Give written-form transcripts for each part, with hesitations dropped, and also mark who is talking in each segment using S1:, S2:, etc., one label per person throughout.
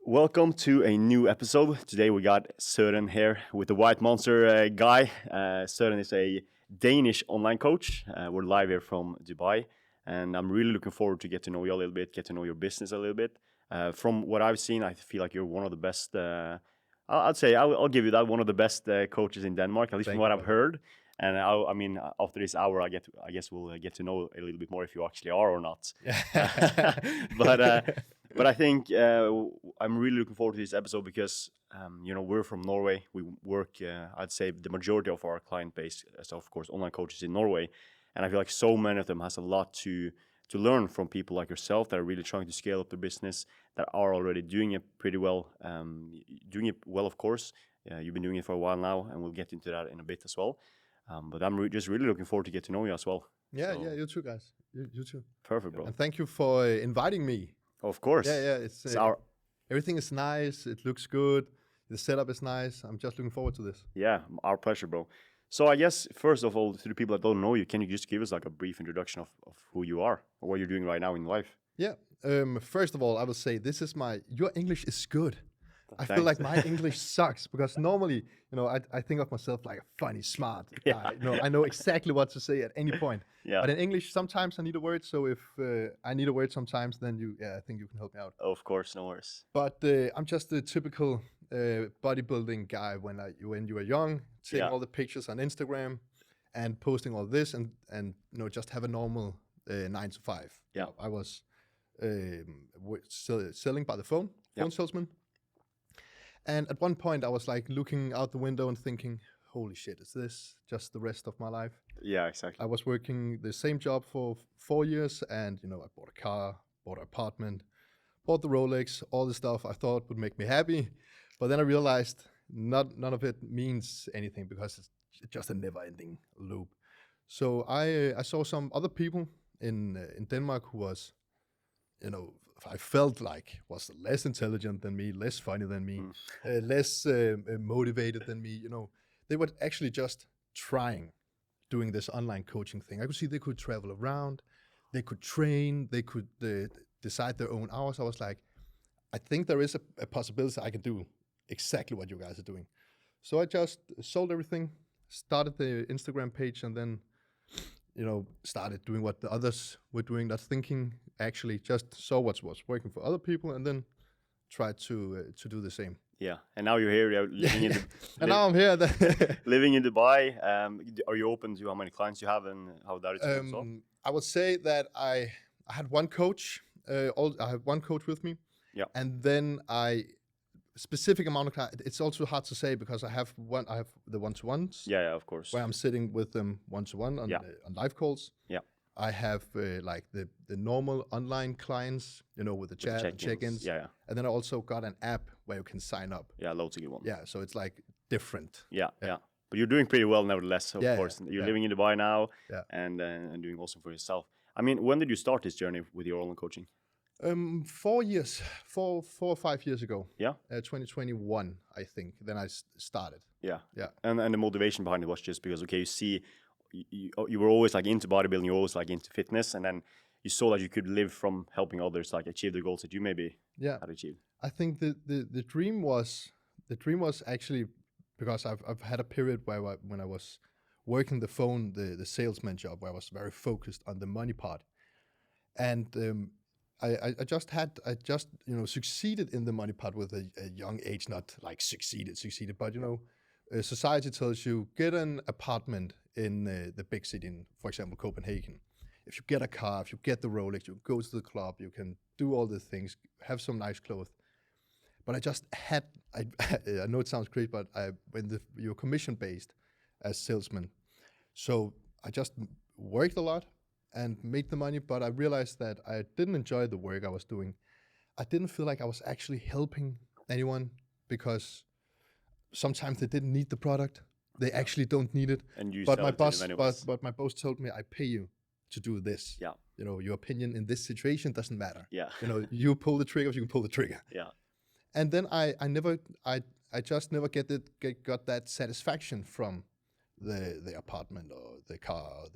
S1: Welcome to a new episode. Today we got Søren here with the White Monster guy. Søren is a Danish online coach. We're live here from Dubai, and I'm really looking forward to get to know you a little bit, get to know your business a little bit. From what I've seen, I feel like you're one of the best. I'll give you that, one of the best coaches in Denmark, at least from what I've heard. And I mean, after this hour, I guess we'll get to know a little bit more if you actually are or not. But I think I'm really looking forward to this episode because we're from Norway. We work, I'd say, the majority of our client base is of course online coaches in Norway, and I feel like so many of them has a lot to learn from people like yourself that are really trying to scale up their business, that are already doing it pretty well, of course. You've been doing it for a while now, and we'll get into that in a bit as well. But I'm just really looking forward to get to know you as well.
S2: Yeah, you too, guys. You too.
S1: Perfect, bro.
S2: And thank you for inviting me.
S1: Of course.
S2: Yeah. It's everything is nice. It looks good. The setup is nice. I'm just looking forward to this.
S1: Yeah, our pleasure, bro. So I guess, first of all, to the people that don't know you, can you just give us like a brief introduction of who you are or what you're doing right now in life?
S2: Yeah. First of all, I will say your English is good.
S1: Thanks.
S2: I feel like my English sucks because normally, I think of myself like a funny, smart guy. I know exactly what to say at any point.
S1: Yeah.
S2: But in English, sometimes I need a word. So if I need a word sometimes, then I think you can help me out.
S1: Of course, no worries.
S2: But I'm just the typical bodybuilding guy when you were young, taking all the pictures on Instagram and posting all this and just have a normal 9 to 5.
S1: Yeah.
S2: I was selling by the phone salesman. And at one point, I was like looking out the window and thinking, holy shit, is this just the rest of my life?
S1: Yeah, exactly.
S2: I was working the same job for 4 years and, I bought a car, bought an apartment, bought the Rolex, all the stuff I thought would make me happy. But then I realized none of it means anything because it's just a never-ending loop. So I saw some other people in Denmark who was, I felt like was less intelligent than me, less funny than me, less motivated than me. They were actually just doing this online coaching thing. I could see they could travel around, they could train, they could decide their own hours. I was like, I think there is a possibility I can do exactly what you guys are doing. So I just sold everything, started the Instagram page, and then started doing what the others were doing, not thinking, actually just saw what was working for other people and then tried to do the same.
S1: Yeah, and now you're here, living in
S2: and now I'm here.
S1: Living in Dubai. Are you open to how many clients you have and how that is going so?
S2: I would say that I had one coach. I had one coach with me.
S1: Yeah.
S2: And then specific amount of clients. It's also hard to say because I have the one-to-ones.
S1: Yeah, of course.
S2: Where I'm sitting with them one-to-one on live calls.
S1: Yeah.
S2: I have like the normal online clients, with the chat and check-ins.
S1: Yeah.
S2: And then I also got an app where you can sign up.
S1: Yeah, loads of good ones.
S2: Yeah, so it's like different.
S1: Yeah. But you're doing pretty well nevertheless, of course. You're living in Dubai now and doing awesome for yourself. I mean, when did you start this journey with your online coaching?
S2: 4 years, 4 or 5 years ago.
S1: Yeah.
S2: 2021, I think. Then I started.
S1: Yeah.
S2: Yeah.
S1: And the motivation behind it was just because, okay, you see, you were always like into bodybuilding, you were always like into fitness, and then you saw that you could live from helping others like achieve the goals that you maybe had achieved.
S2: I think the dream was actually because I've had a period when I was working the phone, the salesman job, where I was very focused on the money part, and I just succeeded in the money part with a young age, not like succeeded, but society tells you get an apartment in the big city, in, for example, Copenhagen. If you get a car, if you get the Rolex, you go to the club, you can do all the things, have some nice clothes. But I just had, I know it sounds crazy, but you're commission-based as salesman. So I just worked a lot and made the money, but I realized that I didn't enjoy the work I was doing. I didn't feel like I was actually helping anyone because sometimes they didn't need the product. They actually don't need it.
S1: And you
S2: but my boss told me, I pay you to do this.
S1: Yeah.
S2: Your opinion in this situation doesn't matter.
S1: Yeah.
S2: You pull the trigger, you can pull the trigger.
S1: Yeah.
S2: And then I just never got that satisfaction from the apartment or the car or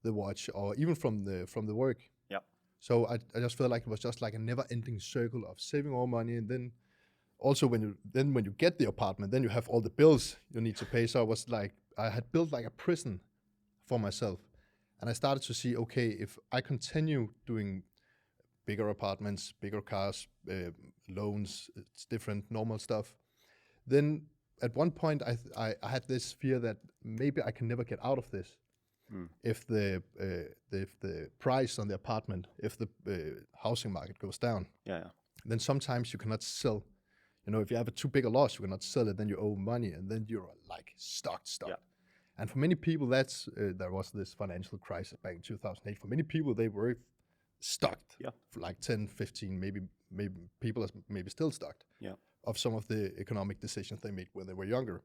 S2: the watch or even from the work.
S1: Yeah.
S2: So I just felt like it was just like a never-ending circle of saving all money and then also when you get the apartment, then you have all the bills you need to pay. So I had built like a prison for myself, and I started to see, okay, if I continue doing bigger apartments, bigger cars, loans, it's different normal stuff, then at one point I had this fear that maybe I can never get out of this. If the price on the apartment, if the housing market goes down, then sometimes you cannot sell. If you have too big a loss, you cannot sell it. Then you owe money, and then you're like stuck. Yeah. And for many people, that's there was this financial crisis back in 2008. For many people, they were stuck for like 10, 15, maybe people are maybe still stuck of some of the economic decisions they made when they were younger.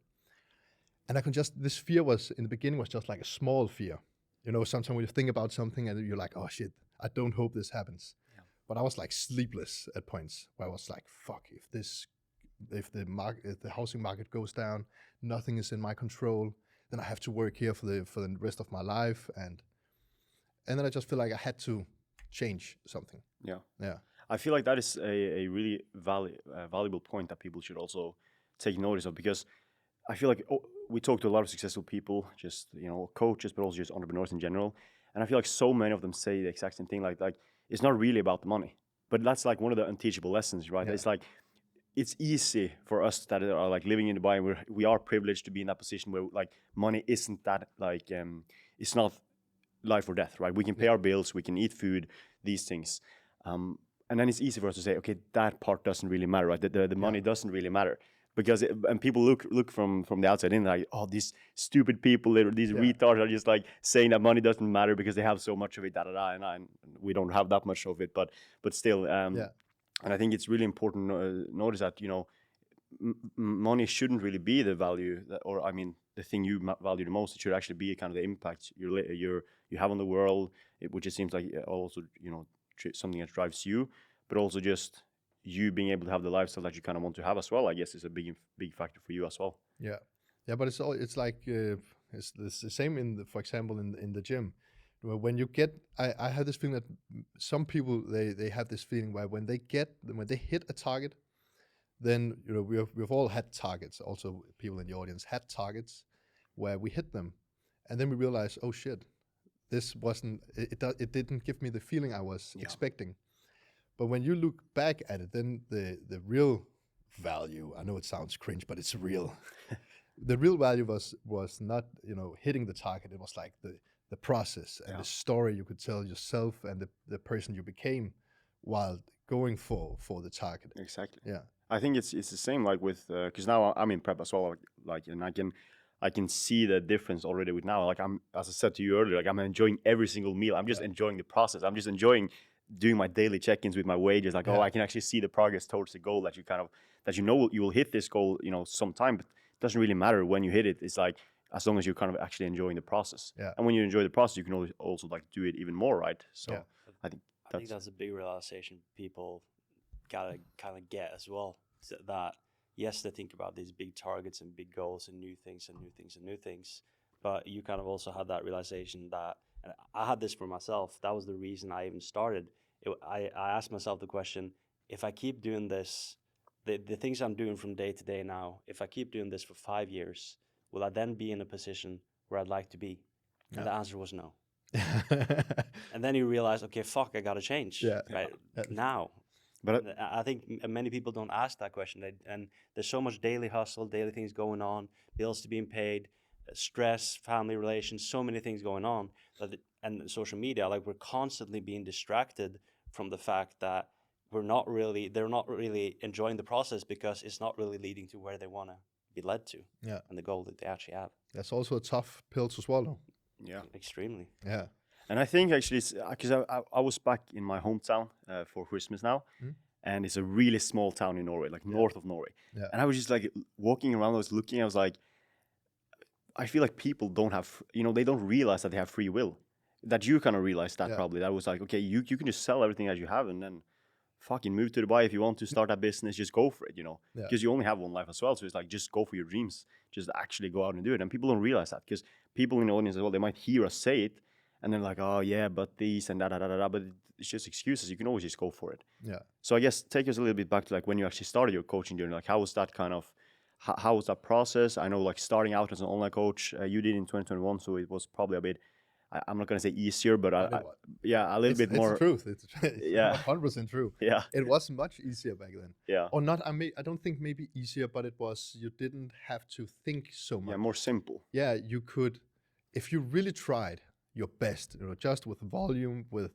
S2: And this fear was, in the beginning, was just like a small fear. Sometimes when you think about something and you're like, oh shit, I don't hope this happens. Yeah. But I was like sleepless at points where I was like, fuck, if the housing market goes down, nothing is in my control, then I have to work here for the rest of my life. And then I just feel like I had to change something. Yeah.
S1: I feel like that is a really valuable point that people should also take notice of, because I feel like we talk to a lot of successful people, just coaches, but also just entrepreneurs in general, and I feel like so many of them say the exact same thing. Like it's not really about the money, but that's like one of the unteachable lessons, right? Yeah. It's like it's easy for us that are like living in Dubai, where we are privileged to be in that position where like money isn't that like it's not life or death, right? We can pay our bills, we can eat food, these things, and then it's easy for us to say, okay, that part doesn't really matter, right? The money doesn't really matter. Because and people look from the outside in like, oh, these stupid people, these retards are just like saying that money doesn't matter because they have so much of it, and we don't have that much of it, but still, and I think it's really important to notice that money shouldn't really be the value the thing you value the most. It should actually be kind of the impact you have on the world, which it seems like also something that drives you, but also just you being able to have the lifestyle that you kind of want to have as well, I guess, is a big factor for you as well.
S2: Yeah, but it's like it's the same for example in the gym. When you get, I have this feeling that some people they have this feeling where when they hit a target, then we've all had targets. Also, people in the audience had targets where we hit them, and then we realize, oh shit, this wasn't it didn't give me the feeling I was expecting. But when you look back at it, then the real value, I know it sounds cringe, but it's real. The real value was not, hitting the target. It was like the process and the story you could tell yourself and the person you became while going for the target.
S1: Exactly.
S2: Yeah.
S1: I think it's the same like with, because now I'm in prep as well, and I can see the difference already with now. Like as I said to you earlier, like I'm enjoying every single meal. I'm just enjoying the process. I'm just enjoying doing my daily check-ins with my wages, like, I can actually see the progress towards the goal that you will hit this goal, sometime, but it doesn't really matter when you hit it. It's like, as long as you're kind of actually enjoying the process. Yeah. And when you enjoy the process, you can also like do it even more, right? So I think
S3: that's a big realization people gotta kind of get as well. So that yes, they think about these big targets and big goals and new things, but you kind of also had that realization that, and I had this for myself, that was the reason I even started. I asked myself the question, if I keep doing this, the things I'm doing from day to day now, if I keep doing this for 5 years, will I then be in a position where I'd like to be? And the answer was no. And then you realize, okay, fuck, I gotta change now. But I think many people don't ask that question. And there's so much daily hustle, daily things going on, bills to being paid, stress, family relations, so many things going on, and social media, like we're constantly being distracted from the fact that they're not really enjoying the process because it's not really leading to where they want to be led to, and the goal that they actually have.
S2: That's also a tough pill to swallow.
S1: Yeah,
S3: extremely.
S2: Yeah.
S1: And I think actually, because I was back in my hometown for Christmas now, and it's a really small town in Norway, like north of Norway. Yeah. And I was just like walking around, I was like, I feel like people don't have, they don't realize that they have free will. That you kind of realized that probably. That was like, okay, you can just sell everything that you have and then fucking move to Dubai if you want to start a business, just go for it, because you only have one life as well. So it's like, just go for your dreams, just actually go out and do it. And people don't realize that, because people in the audience as well, they might hear us say it and they're like, oh yeah, but this and that, but it's just excuses. You can always just go for it.
S2: Yeah.
S1: So I guess take us a little bit back to like when you actually started your coaching journey. Like how was that kind of, how was that process? I know like starting out as an online coach, you did in 2021, so it was probably a bit, I'm not gonna say easier, but yeah, a little bit more.
S2: It's the truth. It's
S1: Yeah.
S2: 100% true.
S1: Yeah.
S2: It was much easier back then.
S1: Yeah.
S2: Or not. I don't think maybe easier, but it was. You didn't have to think so much.
S1: Yeah, more simple.
S2: Yeah, you could, if you really tried your best, just with volume, with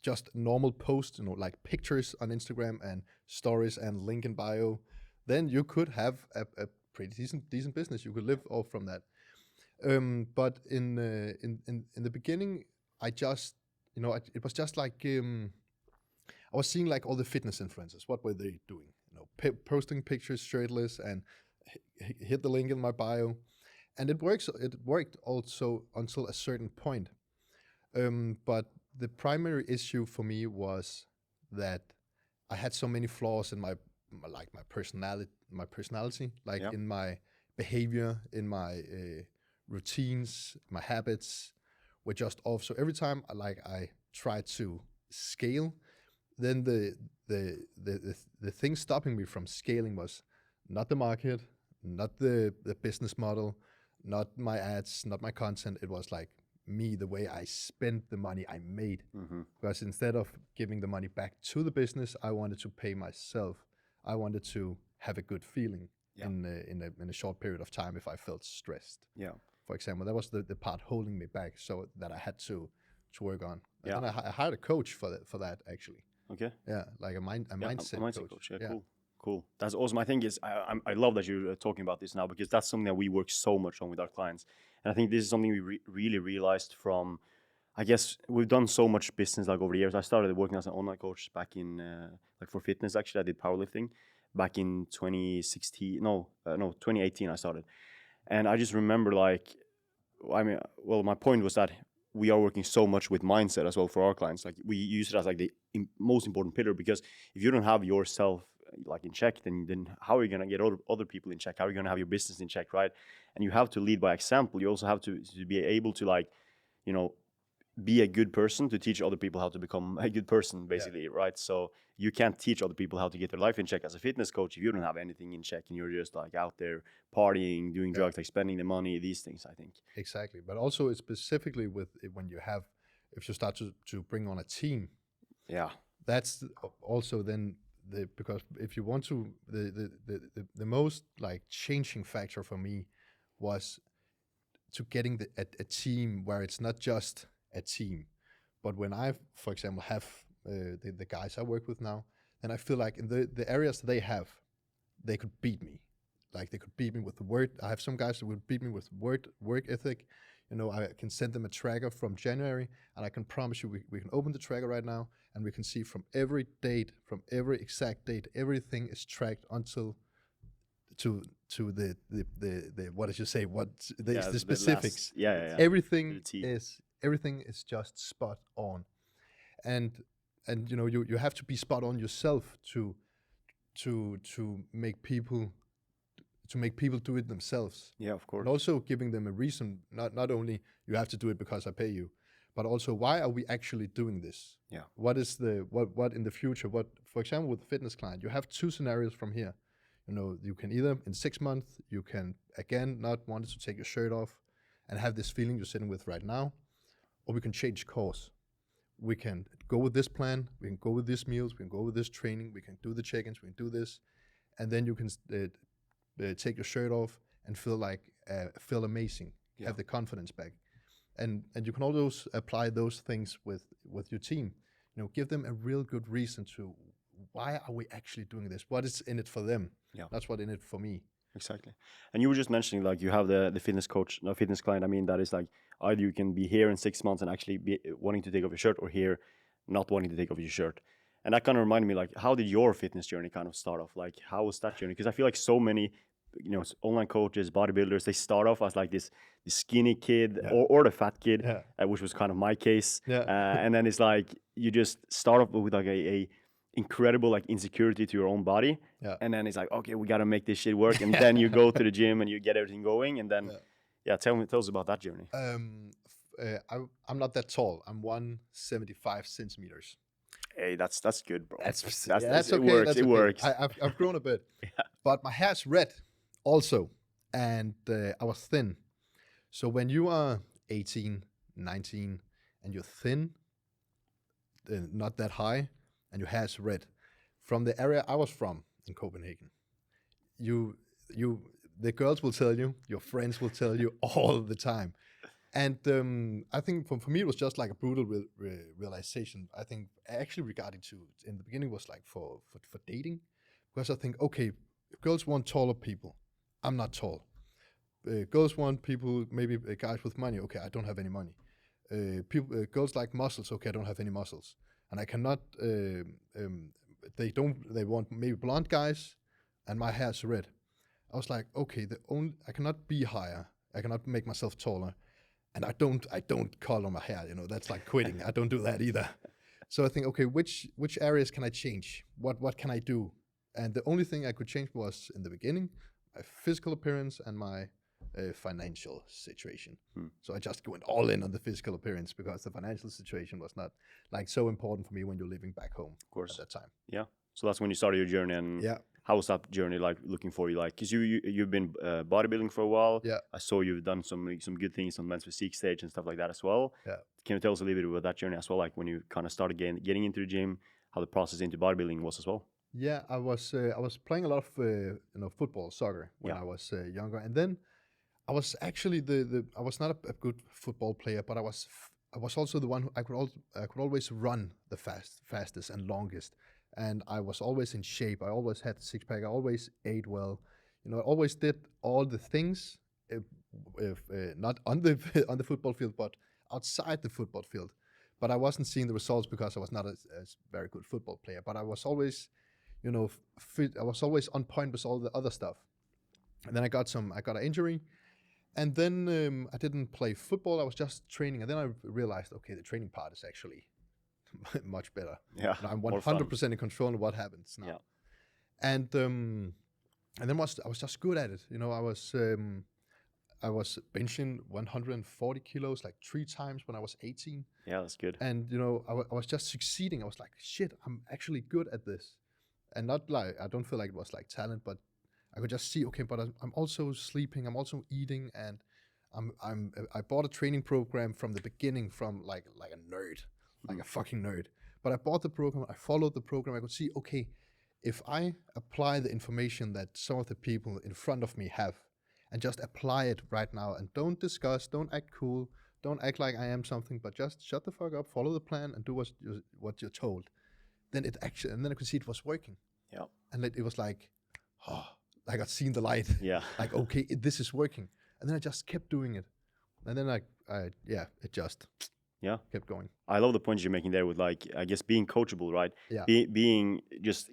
S2: just normal posts, like pictures on Instagram and stories and link in bio, then you could have a pretty decent business. You could live off from that. But in the beginning, I just, it was just like I was seeing like all the fitness influencers. What were they doing? Posting pictures shirtless and hit the link in my bio, and it worked also until a certain point. But the primary issue for me was that I had so many flaws in my personality, like in my behavior, in my routines, my habits were just off. So every time I tried to scale, then the thing stopping me from scaling was not the market, not the business model, not my ads, not my content. It was like me, the way I spent the money I made. Because instead of giving the money back to the business, I wanted to pay myself. I wanted to have a good feeling in a short period of time if I felt stressed.
S1: Yeah.
S2: For example, that was the part holding me back, so that I had to work on.
S1: Yeah.
S2: And then I hired a coach for that actually.
S1: Okay.
S2: Yeah, like a mindset coach.
S1: Yeah, cool. That's awesome. I think I love that you're talking about this now, because that's something that we work so much on with our clients. And I think this is something we really realized from, I guess we've done so much business like over the years. I started working as an online coach back in, like for fitness actually. I did powerlifting back in 2018 I started. And I just remember my point was that we are working so much with mindset as well for our clients. Like we use it as like the most important pillar, because if you don't have yourself like in check, then how are you going to get other people in check? How are you going to have your business in check, right? And you have to lead by example. You also have to be able to be a good person to teach other people how to become a good person, basically, right? So you can't teach other people how to get their life in check as a fitness coach if you don't have anything in check and you're just like out there partying, doing drugs, like spending the money, these things, I think.
S2: Exactly. But also specifically with when if you start to bring on a team. Yeah. That's also then because if you want to, the most like changing factor for me was to getting a team where it's not just a team, but when I, for example, have the guys I work with now, then I feel like in the areas they have, they could beat me. Like they could beat me with the word. I have some guys that would beat me with work ethic. I can send them a tracker from January, and I can promise you we can open the tracker right now, and we can see from every date, from every exact date, everything is tracked until to the what did you say? The specifics? Everything is just spot on, and you have to be spot on yourself to make people do it themselves.
S1: Yeah, of course.
S2: And also giving them a reason. Not only you have to do it because I pay you, but also why are we actually doing this?
S1: Yeah.
S2: What is what in the future? What, for example, with the fitness client, you have two scenarios from here. You can either in 6 months you can again not want to take your shirt off and have this feeling you're sitting with right now, or we can change course. We can go with this plan. We can go with these meals. We can go with this training. We can do the check-ins. We can do this, and then you can take your shirt off and feel amazing. Yeah. Have the confidence back, and you can also apply those things with your team. Give them a real good reason to why are we actually doing this? What is in it for them? Yeah, that's what in it for me.
S1: Exactly. And you were just mentioning like you have the fitness coach, no fitness client. I mean, that is like either you can be here in 6 months and actually be wanting to take off your shirt, or here not wanting to take off your shirt. And that kind of reminded me, like, how did your fitness journey kind of start off? Like, how was that journey? Because I feel like so many, online coaches, bodybuilders, they start off as like this skinny kid, yeah, or the fat kid, yeah, which was kind of my case. Yeah. And then it's like you just start off with like a incredible like insecurity to your own body, yeah, and then it's like, okay, we got to make this shit work, and then you go to the gym and you get everything going, and then tell us about that journey.
S2: I'm not that tall. I'm 175 centimeters.
S1: Hey, that's good, bro.
S2: That's
S1: It
S2: okay.
S1: works.
S2: That's
S1: It
S2: okay.
S1: works.
S2: I've grown a bit, but my hair's red also, and I was thin. So when you are 18, 19, and you're thin, not that high, and your hair's red, from the area I was from in Copenhagen, you the girls will tell you, your friends will tell you all the time. And I think for me it was just like a brutal realization. I think actually regarding to in the beginning was like for dating, because I think okay, if girls want taller people, I'm not tall. Girls want people maybe guys with money. Okay, I don't have any money. Girls like muscles. Okay, I don't have any muscles, and I cannot. They want maybe blonde guys, and my hair's red. I was like, okay, I cannot be higher. I cannot make myself taller. And I don't color my hair, that's like quitting. I don't do that either. So I think, okay, which areas can I change? What can I do? And the only thing I could change was in the beginning, my physical appearance and my financial situation. So I just went all in on the physical appearance because the financial situation was not like so important for me when you're living back home.
S1: Of course.
S2: At that time.
S1: Yeah. So that's when you started your journey, and
S2: yeah.
S1: How was that journey like looking for you? Like, because you've been bodybuilding for a while.
S2: Yeah.
S1: I saw you've done some good things on men's physique stage and stuff like that as well.
S2: Yeah.
S1: Can you tell us a little bit about that journey as well? Like when you kind of started getting into the gym, how the process into bodybuilding was as well.
S2: Yeah, I was playing a lot of football, soccer when I was younger, and then I was actually I was not a good football player, but I was also the one who I could always run the fastest and longest. And I was always in shape. I always had the six pack. I always ate well. I always did all the things, not on the football field, but outside the football field. But I wasn't seeing the results because I was not a very good football player. But I was always, fit. I was always on point with all the other stuff. And then I got an injury, and then I didn't play football. I was just training, and then I realized, okay, the training part is actually much better.
S1: Yeah,
S2: I'm 100% in control of what happens now.
S1: Yeah.
S2: And then I was just good at it. I was benching 140 kilos like 3 times when I was 18.
S1: Yeah, that's good.
S2: And I was just succeeding. I was like, shit, I'm actually good at this. And not like, I don't feel like it was like talent, but I could just see, okay, but I'm also sleeping, I'm also eating, and I bought a training program from the beginning from like a nerd. Like a fucking nerd. But I bought the program, I followed the program, I could see, okay, if I apply the information that some of the people in front of me have, and just apply it right now, and don't discuss, don't act cool, don't act like I am something, but just shut the fuck up, follow the plan, and do what you're told. Then and then I could see it was working.
S1: Yeah.
S2: And it was like, I got seen the light.
S1: Yeah.
S2: Like, okay, this is working. And then I just kept doing it. And then it just...
S1: Yeah,
S2: kept going.
S1: I love the points you're making there with, like, I guess being coachable, right?
S2: Yeah.
S1: Being just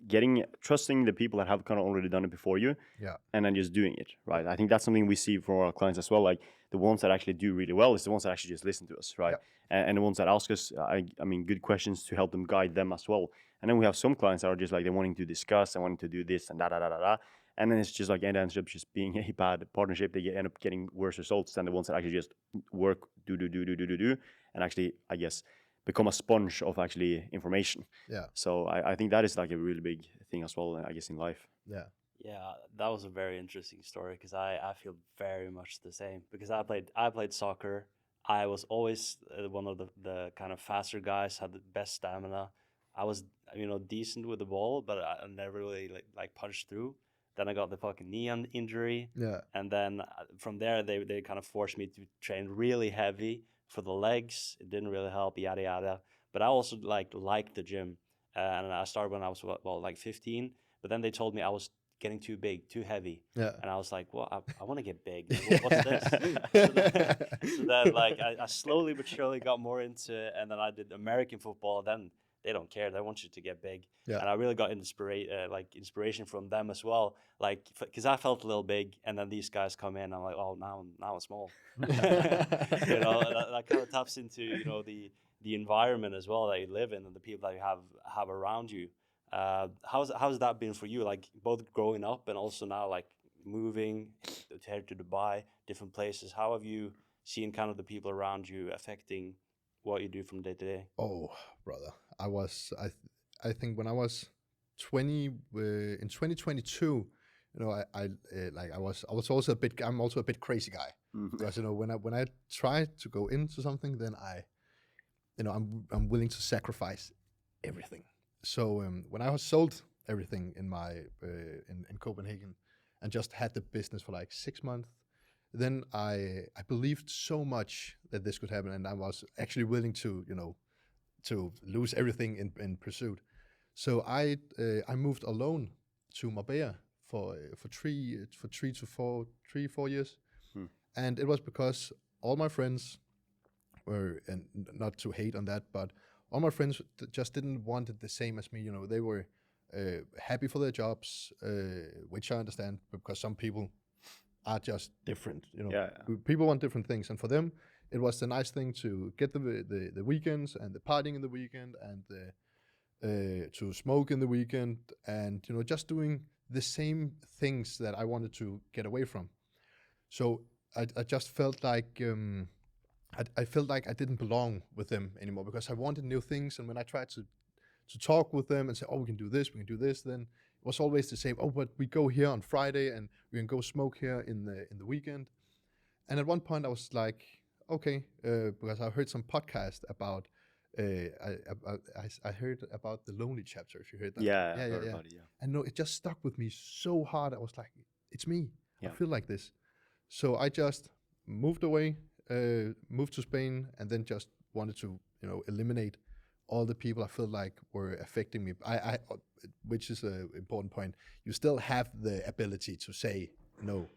S1: trusting the people that have kind of already done it before you.
S2: Yeah.
S1: And then just doing it, right? I think that's something we see from our clients as well. Like the ones that actually do really well is the ones that actually just listen to us, right? Yeah. And the ones that ask us, I mean, good questions to help them guide them as well. And then we have some clients that are just like they're wanting to discuss and wanting to do this and da. And then it's just like it ends up just being a bad partnership. They end up getting worse results than the ones that actually just work, do, and actually, I guess, become a sponge of actually information.
S2: Yeah.
S1: So I think that is like a really big thing as well, I guess, in life.
S2: Yeah.
S3: Yeah, that was a very interesting story because I feel very much the same because I played soccer. I was always one of the kind of faster guys, had the best stamina. I was decent with the ball, but I never really like punched through. Then I got the fucking knee injury.
S2: Yeah.
S3: And then from there they kind of forced me to train really heavy for the legs. It didn't really help, yada yada. But I also liked the gym, and I started when I was like 15. But then they told me I was getting too big, too heavy.
S2: Yeah.
S3: And I was like, well, I want to get big. Like, what's this? so then like I slowly but surely got more into it, and then I did American football. Then they don't care. They want you to get big.
S2: Yeah.
S3: And I really got inspiration from them as well. Like, because I felt a little big, and then these guys come in. I'm like, oh, now I'm small. That kind of taps into the environment as well that you live in and the people that you have around you. How's that been for you? Like both growing up and also now like moving to Dubai, different places. How have you seeing kind of the people around you affecting what you do from day to day?
S2: Oh, brother, I think when I was 20 in 2022, I was also I'm also a bit crazy guy, because when I try to go into something, then I'm willing to sacrifice everything. So when I was sold everything in my in Copenhagen and just had the business for like 6 months, then I believed so much that this could happen, and I was actually willing to to lose everything in pursuit. So I moved alone to Marbella for 3 4 years, and it was because all my friends were, and not to hate on that, but all my friends just didn't want it the same as me. They were happy for their jobs, which I understand, because some people are just different. People want different things, and for them, it was the nice thing to get the weekends and the partying in the weekend and to smoke in the weekend, and just doing the same things that I wanted to get away from. So I just felt like I felt like I didn't belong with them anymore, because I wanted new things. And when I tried to talk with them and say, oh, we can do this, then it was always the same. Oh, but we go here on Friday and we can go smoke here in the weekend. And at one point I was like, okay, because I heard some podcast about I heard about the lonely chapter. If you heard that,
S1: Yeah. About it, yeah.
S2: And no, it just stuck with me so hard. I was like, it's me.
S1: Yeah.
S2: I feel like this. So I just moved away, moved to Spain, and then just wanted to eliminate all the people I felt like were affecting me. I which is an important point. You still have the ability to say no,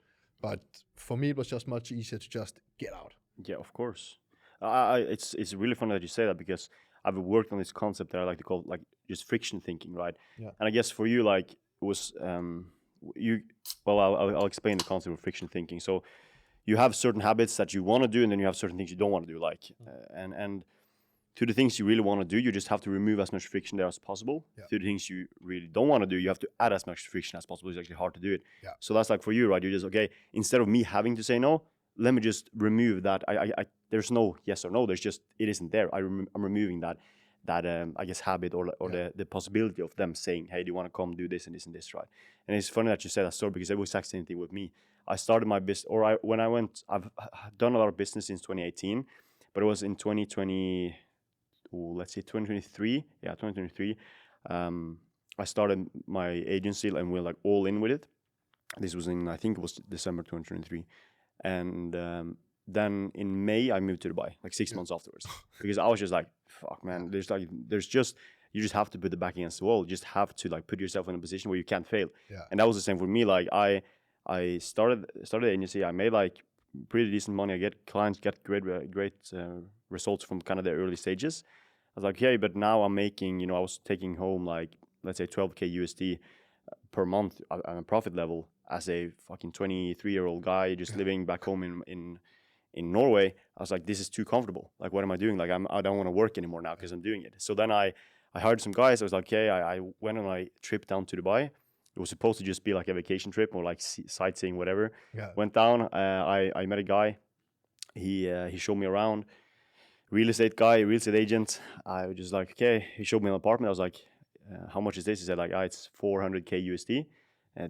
S2: but for me it was just much easier to just get out.
S1: Yeah, of course. It's really funny that you say that, because I've worked on this concept that I like to call like just friction thinking, right?
S2: Yeah.
S1: And I guess for you, like, it was I'll explain the concept of friction thinking. So you have certain habits that you want to do, and then you have certain things you don't want to do, like and to the things you really want to do, you just have to remove as much friction there as possible.
S2: Yeah.
S1: To the things you really don't want to do, you have to add as much friction as possible. It's actually hard to do it.
S2: Yeah.
S1: So that's like for you, right? You're just, okay, instead of me having to say no, let me just remove that. I there's no yes or no. There's just, it isn't there. I'm removing that I guess habit or the possibility of them saying, hey, do you want to come do this and this and this, right? And it's funny that you said that story, because it was the same thing with me. I started my business, I've done a lot of business since 2018, but it was in 2020. Let's say 2023. Yeah, 2023. I started my agency and we're like all in with it. This was I think it was December 2023. And then in May, I moved to Dubai, like 6 months afterwards. Because I was just like, fuck, man, you just have to put the back against the wall. You just have to like put yourself in a position where you can't fail.
S2: Yeah.
S1: And that was the same for me. Like I started the agency. I made like pretty decent money. I get clients, get great results from kind of the early stages. I was like, okay, but now I'm making, I was taking home like, let's say 12K USD per month on a profit level as a fucking 23-year-old guy just living back home in Norway. I was like, this is too comfortable. Like, what am I doing? Like, I don't want to work anymore now because I'm doing it. So then I hired some guys. I was like, okay, I went on a trip down to Dubai. It was supposed to just be like a vacation trip or like sightseeing, whatever.
S2: Yeah.
S1: Went down. I met a guy. He showed me around. Real estate agent. I was just like, okay. He showed me an apartment. I was like, how much is this? He said like, it's 400K USD.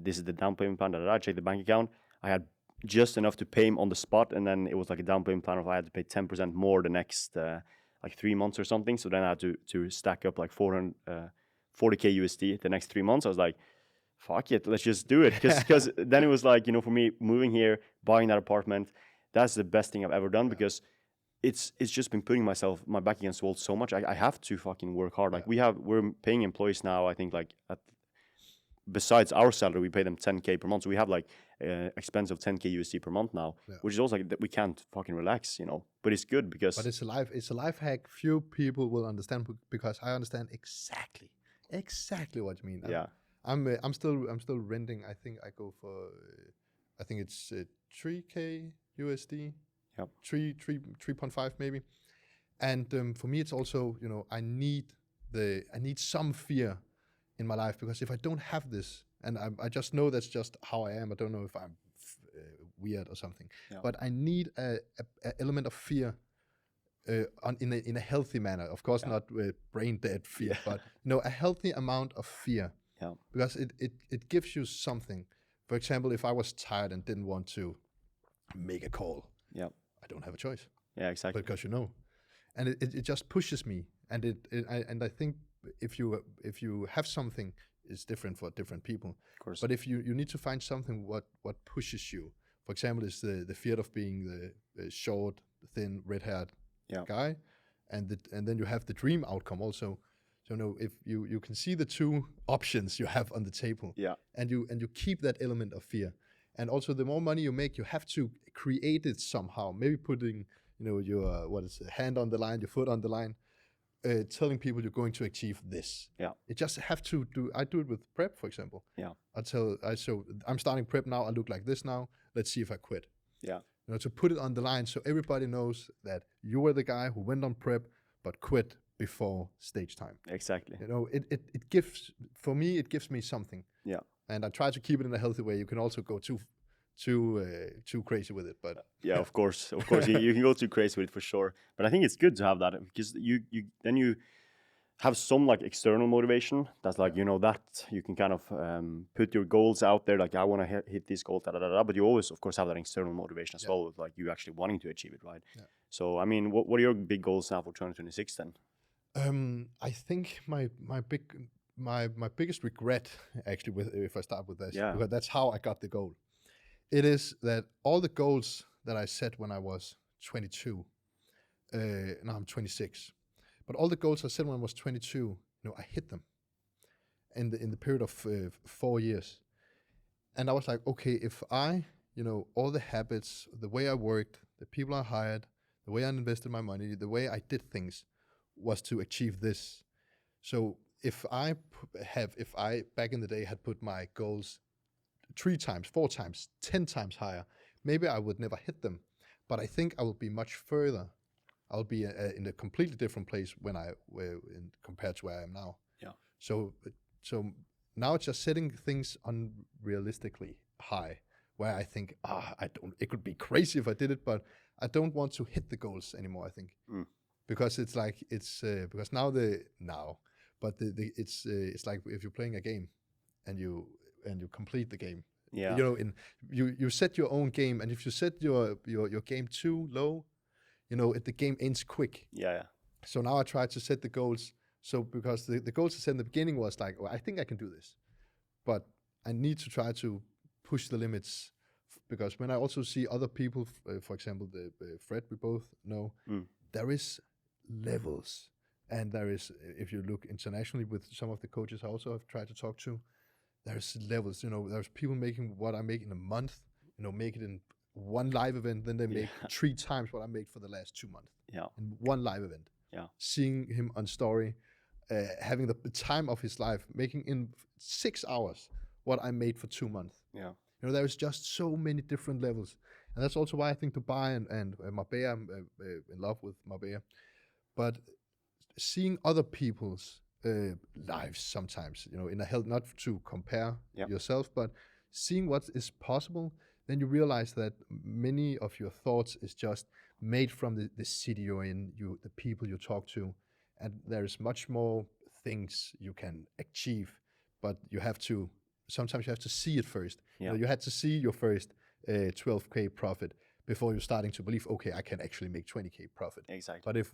S1: This is the down payment plan. I checked the bank account. I had just enough to pay him on the spot, and then it was like a down payment plan of I had to pay 10% more the next like 3 months or something. So then I had to stack up like 40K USD the next 3 months. I was like, fuck it, let's just do it. Because then it was like, for me, moving here, buying that apartment, that's the best thing I've ever done, because it's just been putting my back against the wall so much. I have to fucking work hard. Like we're paying employees now, I think like besides our salary, we pay them 10K per month. So we have like expense of 10K USD per month now, which is also like that we can't fucking relax, But it's good because.
S2: But it's a life hack. Few people will understand, because I understand exactly what you mean.
S1: Yeah.
S2: I'm still renting. I think I go for, I think it's 3K USD.
S1: Yep.
S2: 3.5 maybe. And for me, it's also, I need some fear in my life, because if I don't have this, and I just know that's just how I am. I don't know if I'm weird or something.
S1: Yeah.
S2: But I need a element of fear in a healthy manner. Of course, not brain dead fear, but a healthy amount of fear.
S1: Yeah.
S2: Because it gives you something. For example, if I was tired and didn't want to make a call, I don't have a choice.
S1: Yeah, exactly.
S2: Because and it just pushes me. And I think if you have something, it's different for different people.
S1: Of course.
S2: But if you need to find something what pushes you. For example, is the fear of being the short, thin, red-haired guy, and then you have the dream outcome also. So if you can see the two options you have on the table, and you keep that element of fear, and also the more money you make, you have to create it somehow. Maybe putting your hand on the line, your foot on the line, telling people you're going to achieve this.
S1: Yeah,
S2: it just have to do. I do it with prep, for example.
S1: Yeah,
S2: so I'm starting prep now. I look like this now. Let's see if I quit.
S1: Yeah,
S2: to put it on the line so everybody knows that you were the guy who went on prep but quit before stage time.
S1: Exactly.
S2: It gives me something.
S1: Yeah.
S2: And I try to keep it in a healthy way. You can also go too crazy with it, but
S1: yeah, of course, you can go too crazy with it for sure. But I think it's good to have that, because you have some like external motivation that's like that you can kind of put your goals out there, like I want to hit this goal, but you always of course have that external motivation as well, with like you actually wanting to achieve it, right? Yeah. So I mean, what are your big goals now for 2026 then?
S2: I think my biggest regret, actually, if I start with this, because that's how I got the goal. It is that all the goals that I set when I was 22, now I'm 26, but all the goals I set when I was 22, I hit them in the period of 4 years. And I was like, okay, if I, all the habits, the way I worked, the people I hired, the way I invested my money, the way I did things was to achieve this. So if I back in the day had put my goals 3 times, 4 times, 10 times higher, maybe I would never hit them. But I think I will be much further. I'll be in a completely different place compared to where I am now.
S1: Yeah.
S2: So now it's just setting things unrealistically high, where I think, it could be crazy if I did it, but I don't want to hit the goals anymore, I think. Because it's like, because it's like if you're playing a game and you complete the game.
S1: Yeah.
S2: You set your own game, and if you set your game too low, the game ends quick.
S1: Yeah.
S2: So now I try to set the goals. So because the goals I set in the beginning was like, I think I can do this, but I need to try to push the limits, because when I also see other people, for example, the Fred we both know, there is levels, and there is, if you look internationally with some of the coaches I also have tried to talk to, there's levels. There's people making what I make in a month, make it in one live event, then they make 3 times what I made for the last 2 months.
S1: Yeah.
S2: In one live event.
S1: Yeah.
S2: Seeing him on story, having the time of his life, making in 6 hours what I made for 2 months.
S1: Yeah.
S2: There's just so many different levels. And that's also why I think Dubai and Marbella, I'm in love with Marbella. But seeing other people's lives sometimes, in a health, not to compare yourself, but seeing what is possible, then you realize that many of your thoughts is just made from the city you're in, the people you talk to, and there's much more things you can achieve, but sometimes you have to see it first.
S1: Yeah.
S2: You had to see your first 12K profit before you're starting to believe, okay, I can actually make 20K profit.
S1: Exactly.
S2: But if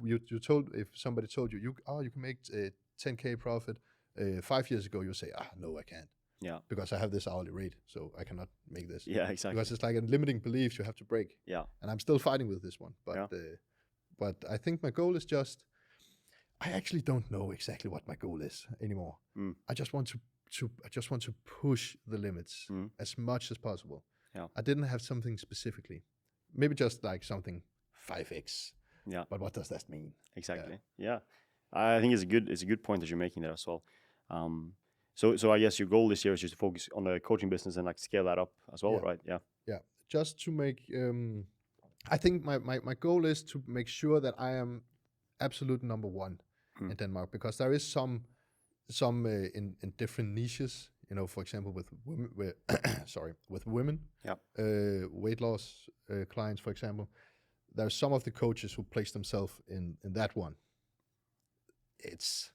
S2: somebody told you can make 10K profit 5 years ago, you say, no, I can't.
S1: Yeah.
S2: Because I have this hourly rate, so I cannot make this.
S1: Yeah, exactly.
S2: Because it's like a limiting belief you have to break.
S1: Yeah.
S2: And I'm still fighting with this one. But I think my goal is I actually don't know exactly what my goal is anymore. I just want to push the limits as much as possible.
S1: Yeah.
S2: I didn't have something specifically. Maybe just like something 5x.
S1: Yeah.
S2: But what does that mean?
S1: Exactly. Yeah. I think it's a good point that you're making there as well. So I guess your goal this year is just to focus on the coaching business and like scale that up as well, right? Yeah. Yeah.
S2: Just to make I think my goal is to make sure that I am absolute number one in Denmark, because there is some in different niches, for example, with women, with women,
S1: Yeah.
S2: weight loss clients, for example, there are some of the coaches who place themselves in that one. It's,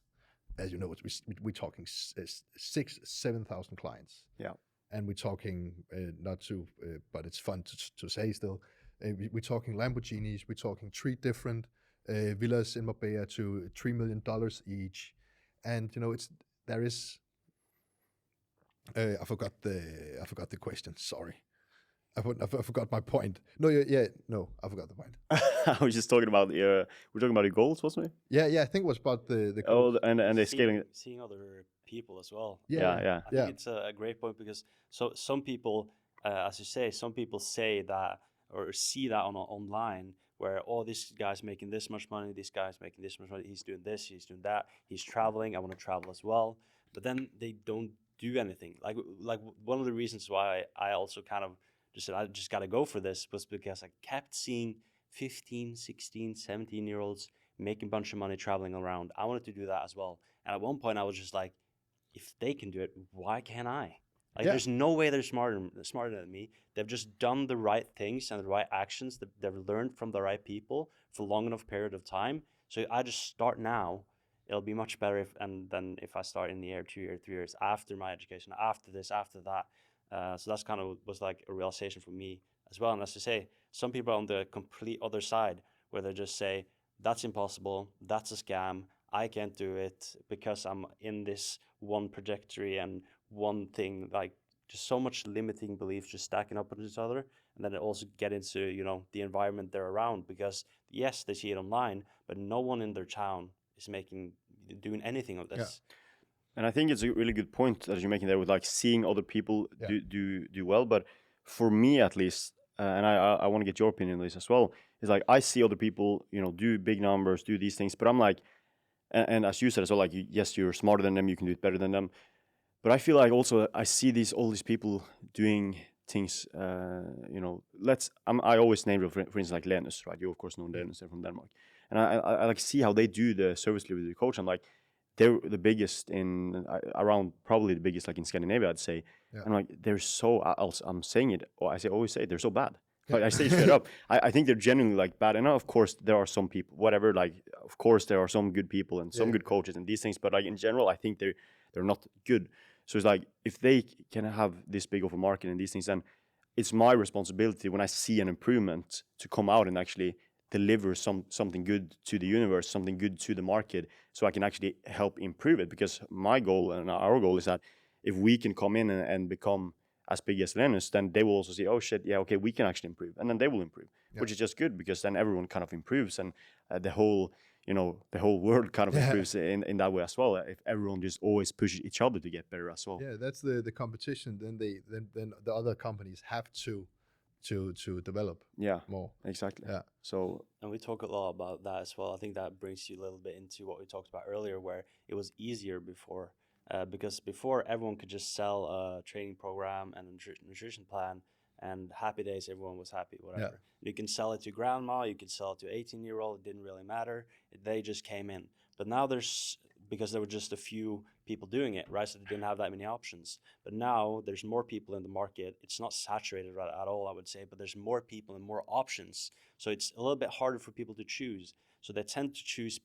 S2: as you know, we're talking 7,000 clients.
S1: Yeah.
S2: And we're talking not to, but it's fun to say still. We're talking Lamborghinis. We're talking 3 different villas in Marbella to $3 million each, and there is. I forgot the question. Sorry, I forgot my point. No, I forgot the point.
S1: I was just talking about we're talking about your goals, wasn't we?
S2: Yeah, I think it was about the
S1: Oh, and they're scaling.
S3: Seeing other people as well.
S1: Yeah.
S3: I think it's a great point because some people, as you say, some people say that or see that online where this guy's making this much money, this guy's making this much money, he's doing this, he's doing that, he's traveling, I want to travel as well. But then they don't do anything. Like one of the reasons why I also kind of just said I just got to go for this was because I kept seeing 15, 16, 17-year-olds making a bunch of money traveling around. I wanted to do that as well. And at one point I was just like, if they can do it, why can't I? There's no way they're smarter than me. They've just done the right things and the right actions. They've learned from the right people for a long enough period of time. So I just start now. It'll be much better than if I start in the year 2 years, 3 years after my education, after this, after that. So that's kind of was like a realization for me as well. And as you say, some people are on the complete other side where they just say, that's impossible, that's a scam, I can't do it because I'm in this one trajectory and one thing, like just so much limiting beliefs just stacking up on each other. And then it also get into, the environment they're around because yes, they see it online, but no one in their town is doing anything of this.
S1: Yeah. And I think it's a really good point that you're making there with like seeing other people do well. But for me at least, and I want to get your opinion on this as well, is like I see other people, do big numbers, do these things, but I'm like, and as you said as well, like yes, you're smarter than them, you can do it better than them. But I feel like also I see all these people doing things, I always name it, for instance, like Lenus, right? You of course know Lenus, they're from Denmark. And I like see how they do the service delivery coach. I'm like, they're the biggest around, probably the biggest like in Scandinavia, I'd say. Yeah. And like they're so, I'm saying it, or always say they're so bad. Like I say straight up, I think they're genuinely like bad. And of course there are some people, whatever, like of course there are some good people and some good coaches and these things, but like in general, I think they're not good. So it's like if they can have this big of a market and these things, then it's my responsibility when I see an improvement to come out and actually deliver something good to the universe, something good to the market, so I can actually help improve it. Because my goal and our goal is that if we can come in and become as big as Lenus, then they will also see, oh shit, yeah, okay, we can actually improve, and then they will improve, which is just good because then everyone kind of improves, and the whole world kind of improves in that way as well. If everyone just always pushes each other to get better as well.
S2: Yeah, that's the competition. Then the other companies have to develop more.
S1: Exactly.
S2: Yeah.
S1: So,
S3: and we talk a lot about that as well. I think that brings you a little bit into what we talked about earlier, where it was easier before, because before everyone could just sell a training program and a nutrition plan, and happy days, everyone was happy, whatever. You can sell it to grandma, you could sell it to 18-year-old, it didn't really matter. They just came in. But now because there were just a few people doing it, right? So they didn't have that many options. But now there's more people in the market. It's not saturated at all, I would say, but there's more people and more options. So it's a little bit harder for people to choose. So they tend to choose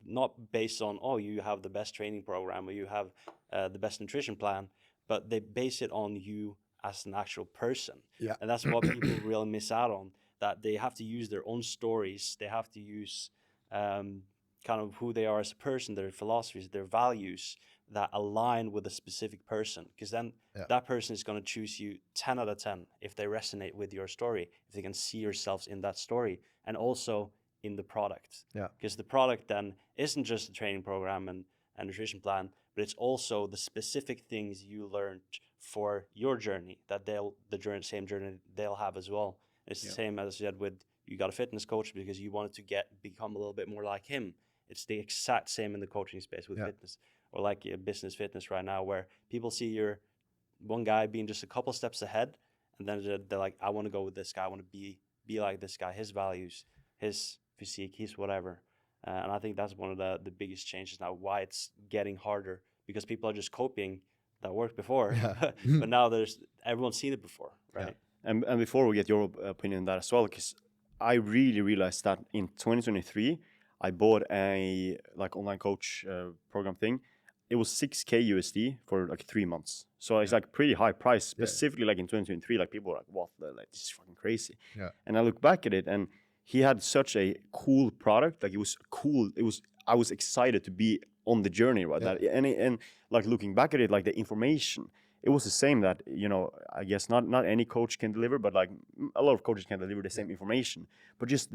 S3: not based on, you have the best training program or you have the best nutrition plan, but they base it on you as an actual person.
S2: Yeah.
S3: And that's what people really miss out on, that they have to use their own stories. They have to use kind of who they are as a person, their philosophies, their values that align with a specific person. Because then that person is going to choose you 10 out of 10 if they resonate with your story, if they can see yourselves in that story, and also in the product.
S2: Yeah.
S3: Because the product then isn't just a training program and nutrition plan, but it's also the specific things you learned for your journey that same journey they'll have as well. It's the same as you said with, you got a fitness coach because you wanted to become a little bit more like him. It's the exact same in the coaching space with fitness, or like business fitness right now, where people see your one guy being just a couple steps ahead, and then they're like, I want to go with this guy. I want to be like this guy, his values, his physique, his whatever. And I think that's one of the biggest changes now, why it's getting harder, because people are just copying that worked before,
S2: Yeah.
S3: but now everyone's seen it before, right?
S1: And before we get your opinion on that as well, because I really realized that in 2023, I bought a like online coach program thing. It was 6K USD for like 3 months. So it's like pretty high price, specifically like in 2023. Like people were like, "What? Like this is fucking crazy."
S2: Yeah.
S1: And I look back at it, and he had such a cool product. Like it was cool. I was excited to be on the journey, right?
S2: Yeah.
S1: That and like looking back at it, like the information, it was the same. That I guess not any coach can deliver, but like a lot of coaches can deliver the same information. But just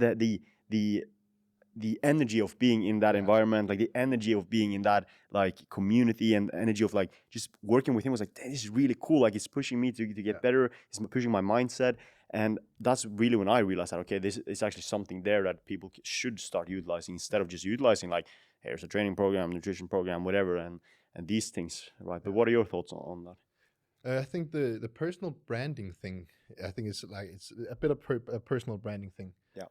S1: the energy of being in that environment, like the energy of being in that like community, and the energy of like just working with him was like, this is really cool. Like it's pushing me to get better. It's pushing my mindset. And that's really when I realized that, okay, this is actually something there that people should start utilizing, instead of just utilizing like, here's a training program, nutrition program, whatever, and these things, right? But what are your thoughts on that?
S2: I think the personal branding thing, I think it's a bit of a personal branding thing.
S1: Yeah.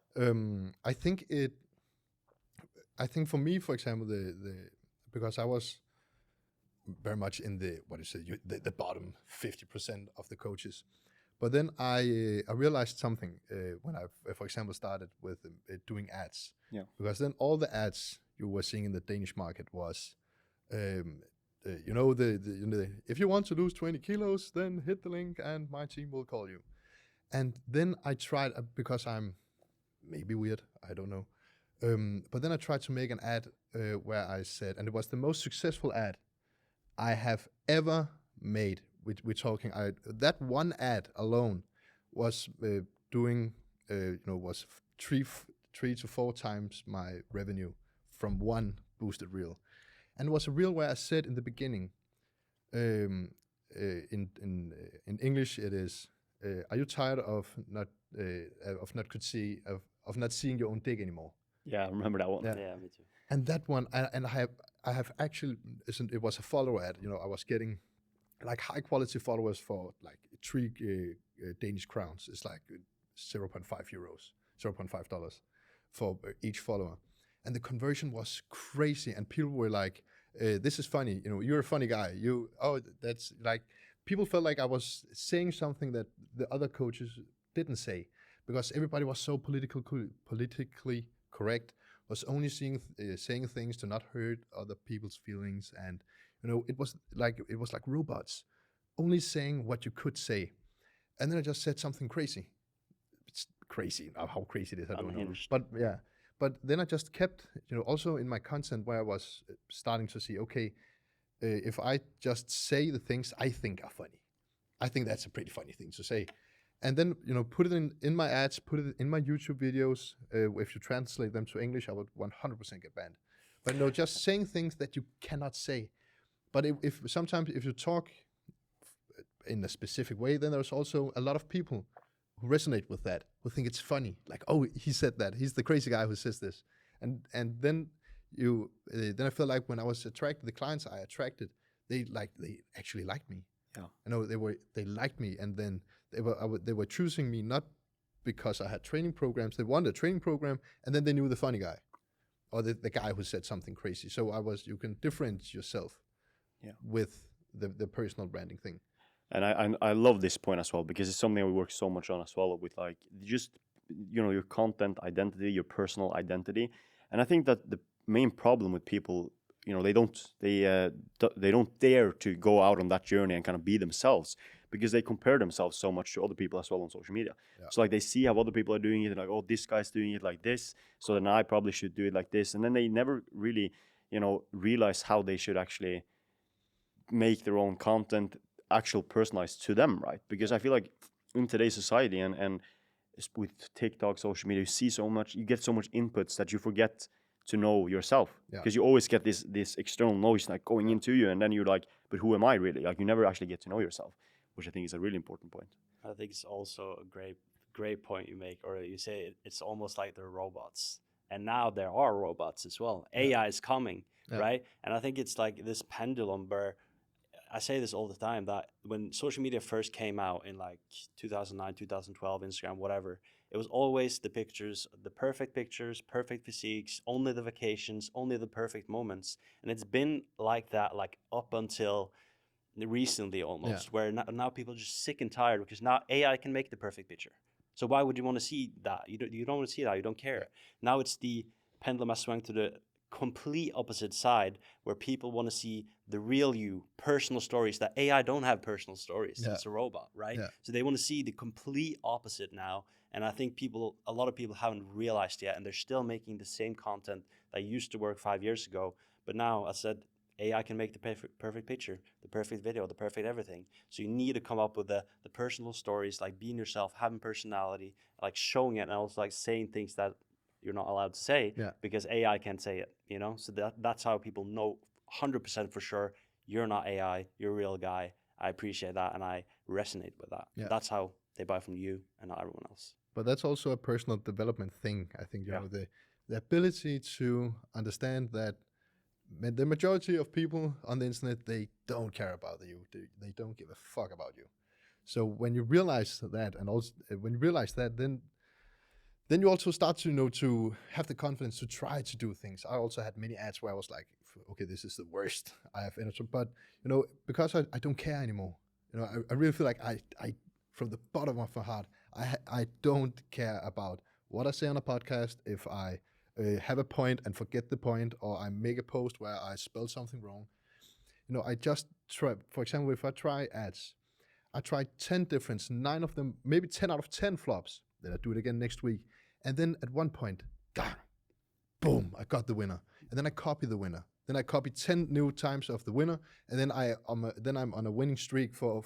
S2: I think for me, for example, because I was very much in the bottom 50% of the coaches, but then I realized something when I, for example, started with doing ads.
S1: Yeah.
S2: Because then all the ads you were seeing in the Danish market was, if you want to lose 20 kilos, then hit the link and my team will call you. And then I tried, because I'm maybe weird, I don't know. But then I tried to make an ad where I said, and it was the most successful ad I have ever made. We're talking, that one ad alone was was 3 to 4 times my revenue from one boosted reel. And it was a reel where I said in the beginning, in English it is, are you tired of not seeing your own dick anymore?
S1: Yeah, I remember that one.
S3: Yeah, me too.
S2: And that one, I have actually, it was a follower ad. I was getting like high quality followers for like 3 Danish crowns. It's like 0.5 euros, $0.5 for each follower. And the conversion was crazy. And people were like, this is funny. You're a funny guy. That's like, people felt like I was saying something that the other coaches didn't say, because everybody was so politically correct, was only saying things to not hurt other people's feelings. And it was like robots, only saying what you could say. And then I just said something crazy. It's crazy. How crazy it is, I don't know. But yeah, but then I just kept, also in my content where I was starting to see, okay, if I just say the things I think are funny, I think that's a pretty funny thing to say. And then, put it in my ads, put it in my YouTube videos. If you translate them to English, I would 100% get banned. But just saying things that you cannot say. But if sometimes if you talk in a specific way, then there's also a lot of people who resonate with that, who think it's funny. Like, oh, he said that. He's the crazy guy who says this. And then I feel like when I was attracted, the clients I attracted, they actually liked me.
S1: Yeah.
S2: They liked me, and then they were choosing me not because I had training programs. They wanted a training program, and then they knew the funny guy, or the guy who said something crazy. So you can differentiate yourself, with the personal branding thing.
S1: And I love this point as well, because it's something we work so much on as well, with like just your content identity, your personal identity. And I think that the main problem with people, they don't dare to go out on that journey and kind of be themselves, because they compare themselves so much to other people as well on social media. Yeah. So like they see how other people are doing it, and like, oh, this guy's doing it like this, so then I probably should do it like this. And then they never really, realize how they should actually make their own content actual personalized to them, right? Because I feel like in today's society and with TikTok, social media, you get so much inputs that you forget to know yourself, because you always get this external noise like going into you, and then you're like, but who am I really? Like you never actually get to know yourself, which I think is a really important point.
S3: I think it's also a great point you make, or you say it's almost like they're robots, and now there are robots as well. AI is coming, right? And I think it's like this pendulum where I say this all the time, that when social media first came out in like 2009, 2012, Instagram, whatever, it was always the pictures, the perfect pictures, perfect physiques, only the vacations, only the perfect moments. And it's been like that, like up until recently almost, where now people are just sick and tired because now AI can make the perfect picture. So why would you want to see that? You don't want to see that. You don't care. Now it's the pendulum has swung to the complete opposite side, where people want to see the real you, personal stories. That AI don't have personal stories. It's a robot, right? So they want to see the complete opposite now. And I think a lot of people haven't realized yet, and they're still making the same content that used to work 5 years ago. But now, I said, AI can make the perfect picture, the perfect video, the perfect everything. So you need to come up with the personal stories, like being yourself, having personality, like showing it, and also like saying things that you're not allowed to say because AI can't say it, you know? So that's how people know 100% for sure you're not AI, you're a real guy. I appreciate that, and I resonate with that.
S2: Yeah.
S3: That's how they buy from you and not everyone else.
S2: But that's also a personal development thing. I think, you know, the ability to understand that the majority of people on the internet, they don't care about you. They don't give a fuck about you. So when you realize that, and also when you realize that, then you also start to, you know, to have the confidence to try to do things. I also had many ads where I was like, okay, this is the worst I have entered. But, you know, because I don't care anymore, you know, I really feel like I from the bottom of my heart, I don't care about what I say on a podcast. If I have a point and forget the point, or I make a post where I spell something wrong, you know, I just try. For example, if I try ads, I try 10 different, 9 of them, maybe 10 out of 10 flops. Then I do it again next week. And then at one point, boom, I got the winner. And then I copy the winner. Then I copy 10 new times of the winner. And then I'm on a winning streak for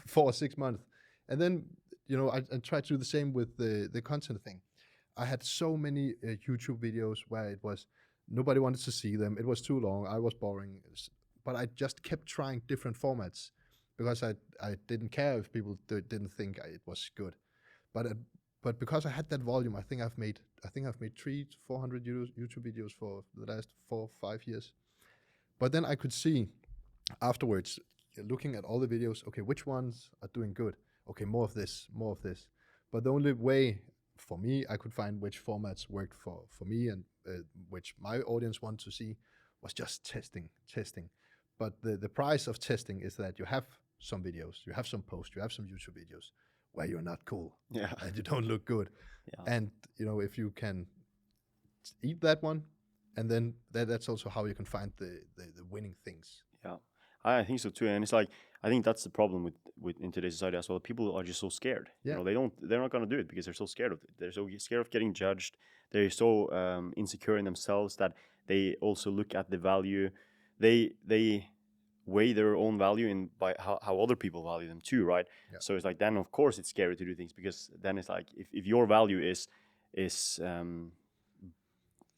S2: 4 or 6 months. And then, you know, I try to do the same with the content thing. I had so many YouTube videos where it was, nobody wanted to see them. It was too long. I was boring. But I just kept trying different formats because I didn't care if people didn't think it was good. But because I had that volume, I think I've made 300 to 400 YouTube videos for the last 4 or 5 years. But then I could see afterwards, looking at all the videos, okay, which ones are doing good? Okay, more of this. But the only way for me I could find which formats worked for me and which my audience wanted to see was just testing. But the price of testing is that you have some videos, you have some posts, you have some YouTube videos where you're not cool and you don't look good. And, you know, if you can eat that one, and then that's also how you can find the winning things.
S1: Yeah, I think so too. And it's like, I think that's the problem with in today's society as well. People are just so scared. You know, they're not going to do it because they're so scared of it. They're so scared of getting judged. They're so insecure in themselves that they also look at the value. They weigh their own value in by how other people value them too, right? So it's like, then of course it's scary to do things, because then it's like, if your value is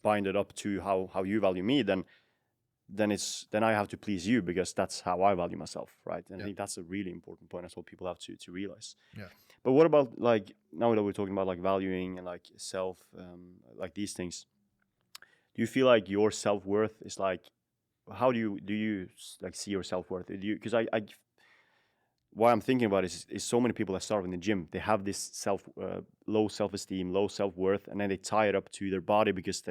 S1: binded up to how you value me, then I have to please you because that's how I value myself, right? And I think that's a really important point. That's what people have to realize. But what about, like, now that we're talking about like valuing and like self, like these things, do you feel like your self-worth is like, how do you like see your self-worth? Because what I'm thinking about is so many people that start in the gym, they have this low self-esteem, low self-worth, and then they tie it up to their body because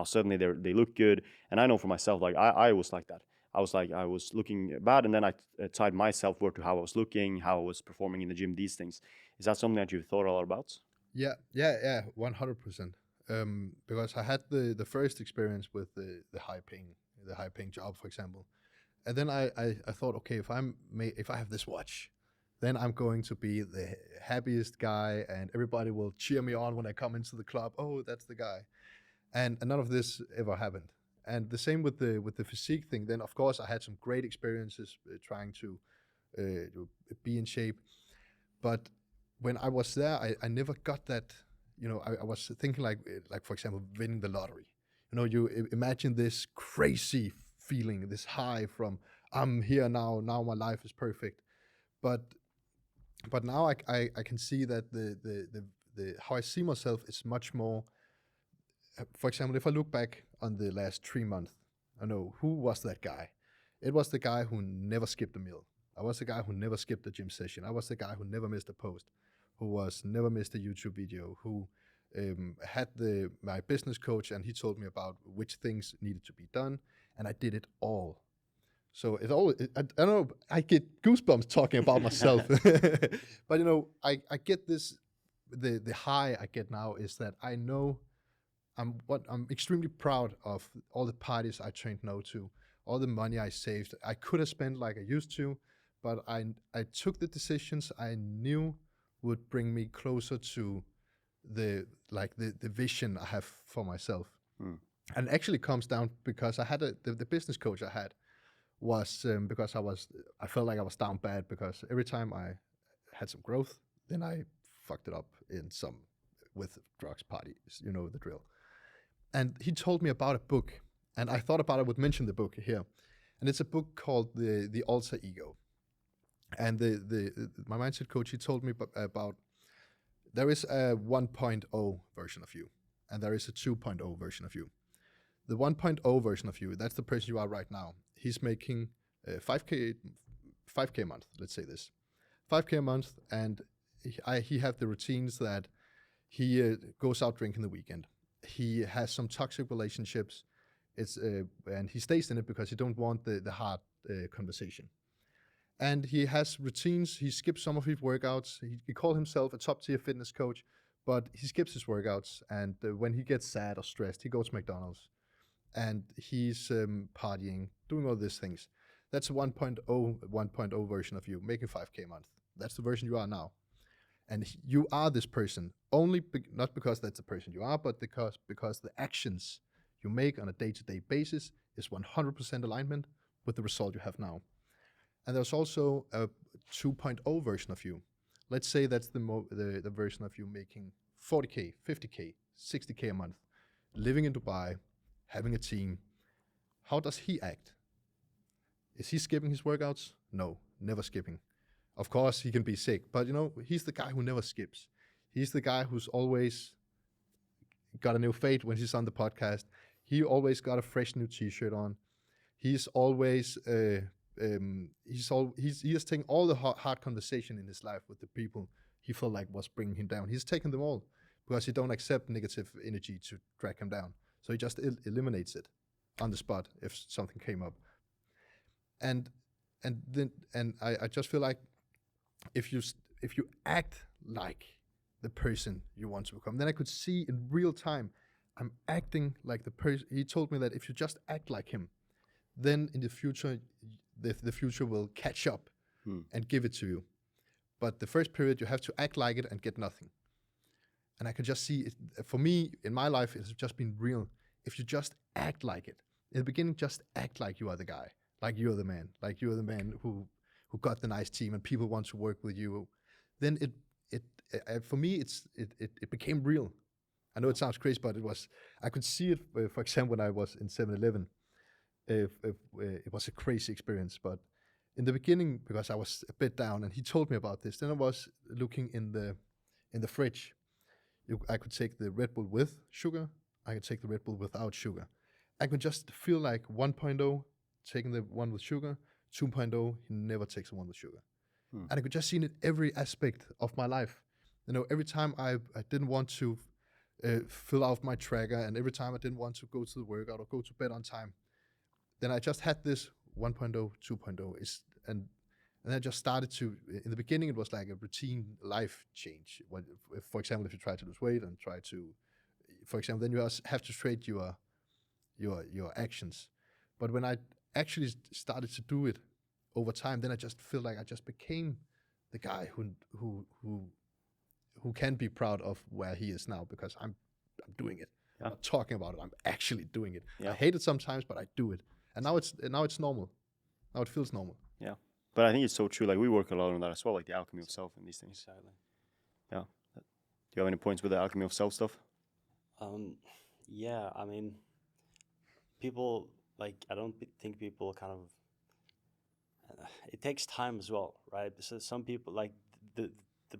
S1: suddenly they look good. And I know for myself, like I was like that. I was looking bad, and then I tied my self-worth to how I was looking, how I was performing in the gym, these things. Is that something that you've thought a lot about?
S2: Yeah, 100%. Because I had the first experience with the high paying job, for example. And then I thought, okay, if I have this watch, then I'm going to be the happiest guy, and everybody will cheer me on when I come into the club. Oh, that's the guy. And none of this ever happened. And the same with the physique thing. Then of course I had some great experiences trying to be in shape. But when I was there, I never got that. You know, I was thinking like for example, winning the lottery. You know, you imagine this crazy feeling, this high from I'm here now my life is perfect. But now I can see that the how I see myself is much more. For example, if I look back on the last 3 months, I know who was that guy. It was the guy who never skipped a meal. I was the guy who never skipped a gym session. I was the guy who never missed a post, who was never missed a YouTube video, who had my business coach, and he told me about which things needed to be done, and I did it all. So it always, I don't know, I get goosebumps talking about myself. But I get this, the high I get now is that I know I'm extremely proud of all the parties I trained no to, all the money I saved. I could have spent like I used to, but I took the decisions I knew would bring me closer to the vision I have for myself. And it actually comes down because I had the business coach I had was because I felt like I was down bad because every time I had some growth, then I fucked it up with drugs, parties, the drill. And he told me about a book, and I thought about I would mention the book here. And it's a book called The Alter Ego. And my mindset coach, he told me about there is a 1.0 version of you, and there is a 2.0 version of you. The 1.0 version of you, that's the person you are right now. He's making 5K a month, let's say this. 5K a month, and he have the routines that he goes out drinking the weekend. He has some toxic relationships, and he stays in it because he don't want the hard conversation. And he has routines. He skips some of his workouts. He calls himself a top-tier fitness coach, but he skips his workouts. And when he gets sad or stressed, he goes to McDonald's. And he's partying, doing all these things. That's a 1.0 version of you, making 5K a month. That's the version you are now. And you are this person, not because that's the person you are, but because the actions you make on a day-to-day basis is 100% alignment with the result you have now. And there's also a 2.0 version of you. Let's say that's the version of you making 40K, 50K, 60K a month, living in Dubai, having a team. How does he act? Is he skipping his workouts? No, never skipping. Of course, he can be sick, but he's the guy who never skips. He's the guy who's always got a new fade when he's on the podcast. He always got a fresh new t-shirt on. He's always he has taken all the hard conversation in his life with the people he felt like was bringing him down. He's taken them all because he don't accept negative energy to drag him down. So he just eliminates it on the spot if something came up. And I just feel like if you act like the person you want to become, then I could see in real time I'm acting like the person. He told me that if you just act like him, then in the future, the future will catch up and give it to you. But the first period, you have to act like it and get nothing. And I could just see it, for me, in my life, it's just been real. If you just act like it, in the beginning, just act like you are the guy, like you're the man, who got the nice team and people want to work with you. Then for me, it became real. I know it sounds crazy, but I could see it, for example, when I was in 7-Eleven. It was a crazy experience, but in the beginning, because I was a bit down, and he told me about this, then I was looking in the fridge. I could take the Red Bull with sugar. I could take the Red Bull without sugar. I could just feel like 1.0 taking the one with sugar, 2.0 he never takes the one with sugar. And I could just see it in every aspect of my life. Every time I didn't want to fill out my tracker, and every time I didn't want to go to the workout or go to bed on time, then I just had this 1.0, 2.0. And I just started to, in the beginning, it was like a routine life change. For example, if you try to lose weight and for example, then you have to trade your actions. But when I actually started to do it over time, then I just feel like I just became the guy who can be proud of where he is now, because I'm doing it. Yeah. I'm not talking about it. I'm actually doing it. Yeah. I hate it sometimes, but I do it. And now it's normal. Now it feels normal.
S1: Yeah. But I think it's so true. Like, we work a lot on that as well, like the alchemy of self and these things.
S3: Exactly.
S1: Yeah. Do you have any points with the alchemy of self stuff?
S3: Yeah, I mean, people, I don't think people kind of, it takes time as well, right? So some people, like the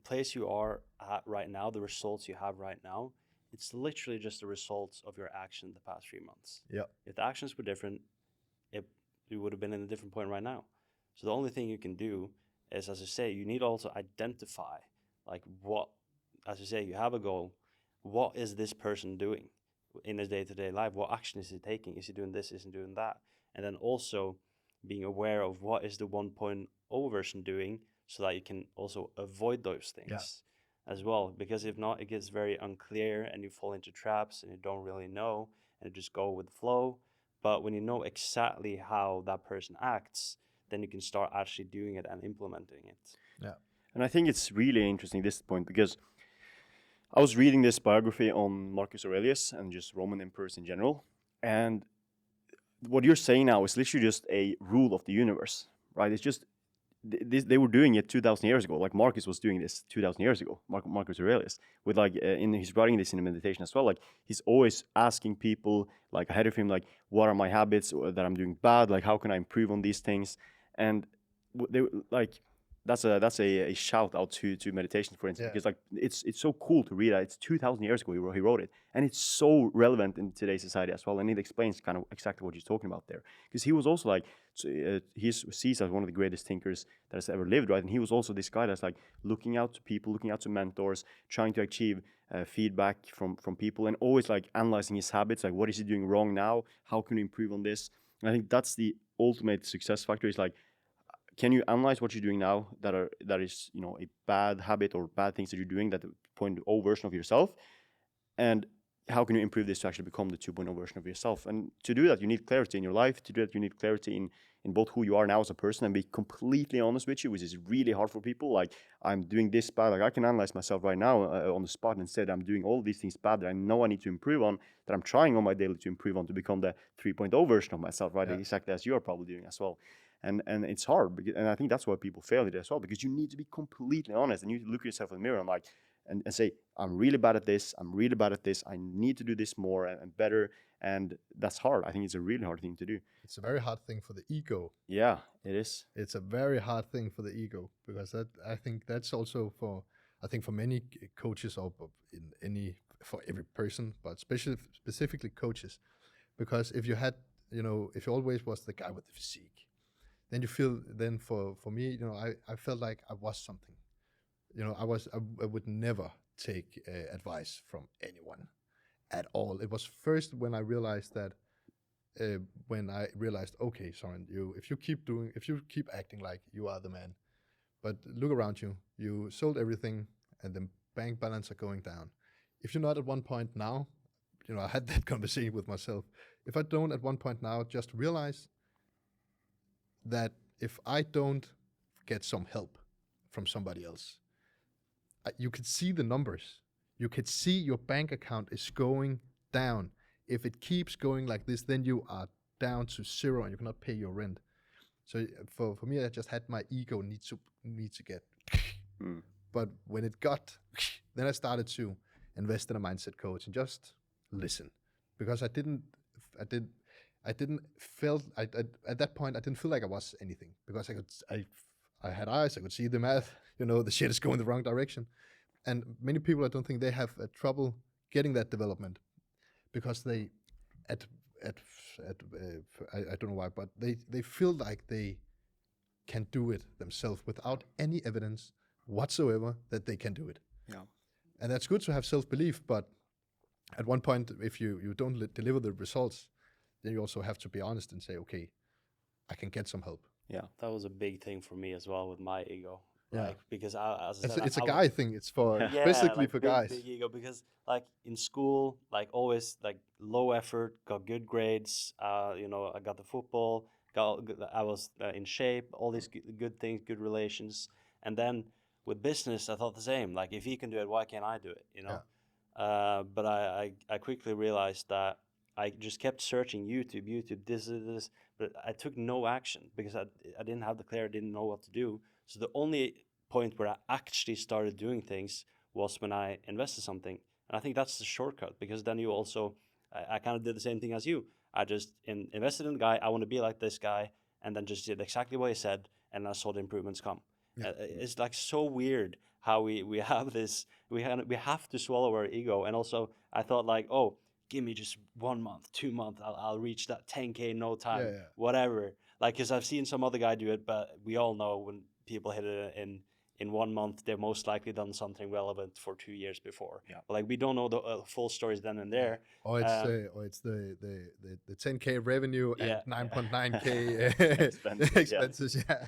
S3: place you are at right now, the results you have right now, it's literally just the results of your action the past 3 months.
S2: Yeah.
S3: If the actions were different, you would have been in a different point right now. So the only thing you can do is, as I say, you need to also identify, what, as you say, you have a goal. What is this person doing in his day-to-day life? What action is he taking? Is he doing this? Is he doing that? And then also being aware of what is the 1.0 version doing, so that you can also avoid those things as well. Because if not, it gets very unclear and you fall into traps and you don't really know and you just go with the flow. But when you know exactly how that person acts, then you can start actually doing it and implementing it.
S2: Yeah.
S1: And I think it's really interesting this point, because I was reading this biography on Marcus Aurelius and just Roman emperors in general, and what you're saying now is literally just a rule of the universe, right? It's just they were doing it 2,000 years ago. Like Marcus was doing this 2,000 years ago. Marcus Aurelius, with like he's writing this in a meditation as well. Like he's always asking people like ahead of him, like, what are my habits that I'm doing bad? Like how can I improve on these things? And they like that's a shout out to meditation, for instance, because like it's so cool to read that. It's 2,000 years ago he wrote it, and it's so relevant in today's society as well. And it explains kind of exactly what he's talking about there, because he was also like he's sees as one of the greatest thinkers that has ever lived, right? And he was also this guy that's like looking out to people, looking out to mentors, trying to achieve feedback from people, and always like analyzing his habits, like what is he doing wrong now, how can we improve on this. And I think that's the ultimate success factor, is like, can you analyze what you're doing now that is a bad habit or bad things that you're doing, that the 0.0 version of yourself, and how can you improve this to actually become the 2.0 version of yourself? And to do that, you need clarity in your life. To do that, you need clarity in both who you are now as a person and be completely honest with you, which is really hard for people. Like, I'm doing this bad. Like, I can analyze myself right now on the spot and say that I'm doing all these things bad that I know I need to improve on, that I'm trying on my daily to improve on, to become the 3.0 version of myself, right? Yeah. Exactly as you are probably doing as well. And it's hard, and I think that's why people fail it as well, because you need to be completely honest, and you need to look at yourself in the mirror and like, and say, I'm really bad at this, I'm really bad at this, I need to do this more and better, and that's hard. I think it's a really hard thing to do.
S2: It's a very hard thing for the ego.
S1: Yeah, it is.
S2: It's a very hard thing for the ego, because that, I think that's also for many coaches, or for every person, but specifically coaches, because if you had, if you always was the guy with the physique, then you feel, then for me, I felt like I was something. I would never take advice from anyone at all. It was first when I realized that, okay, Søren, if you keep acting like you are the man, but look around you, you sold everything and the bank balance are going down. If you're not at one point now, I had that conversation with myself. If I don't at one point now just realize that if I don't get some help from somebody else, you could see the numbers. You could see your bank account is going down. If it keeps going like this, then you are down to zero and you cannot pay your rent. So for me, I just had my ego need to get. But when it got, then I started to invest in a mindset coach and just listen, because at that point I didn't feel like I was anything, because I had eyes, I could see the math, the shit is going the wrong direction. And many people, I don't think they have trouble getting that development, because they I don't know why, but they feel like they can do it themselves without any evidence whatsoever that they can do it.
S1: Yeah.
S2: And that's good to have self-belief, but at one point, if you don't deliver the results, then you also have to be honest and say, okay, I can get some help.
S3: Yeah, that was a big thing for me as well with my ego.
S2: Yeah,
S3: like, because as I said,
S2: it's a guy thing. It's for basically
S3: like
S2: for
S3: big,
S2: guys.
S3: Big ego, because like in school, like always like low effort, got good grades. I got the football. I was in shape. All these good things, good relations, and then with business, I thought the same. Like, if he can do it, why can't I do it?
S2: Yeah.
S3: But I quickly realized that I just kept searching YouTube, this, but I took no action because I didn't have the clarity, didn't know what to do. So the only point where I actually started doing things was when I invested something. And I think that's the shortcut, because then you also, I kind of did the same thing as you. I just invested in the guy, I want to be like this guy, and then just did exactly what he said, and I saw the improvements come. Yeah. It's like so weird how we have this, we have to swallow our ego. And also I thought like, oh, give me just 1 month, 2 months, I'll reach that 10K in no time, whatever. Like, because I've seen some other guy do it, but we all know when people hit it in 1 month they've most likely done something relevant for 2 years before.
S1: Yeah.
S3: Like we don't know the full stories then and there.
S2: Or it's the 10K revenue
S3: Yeah,
S2: and 9.9K
S1: Expenses,
S2: expenses. Yeah,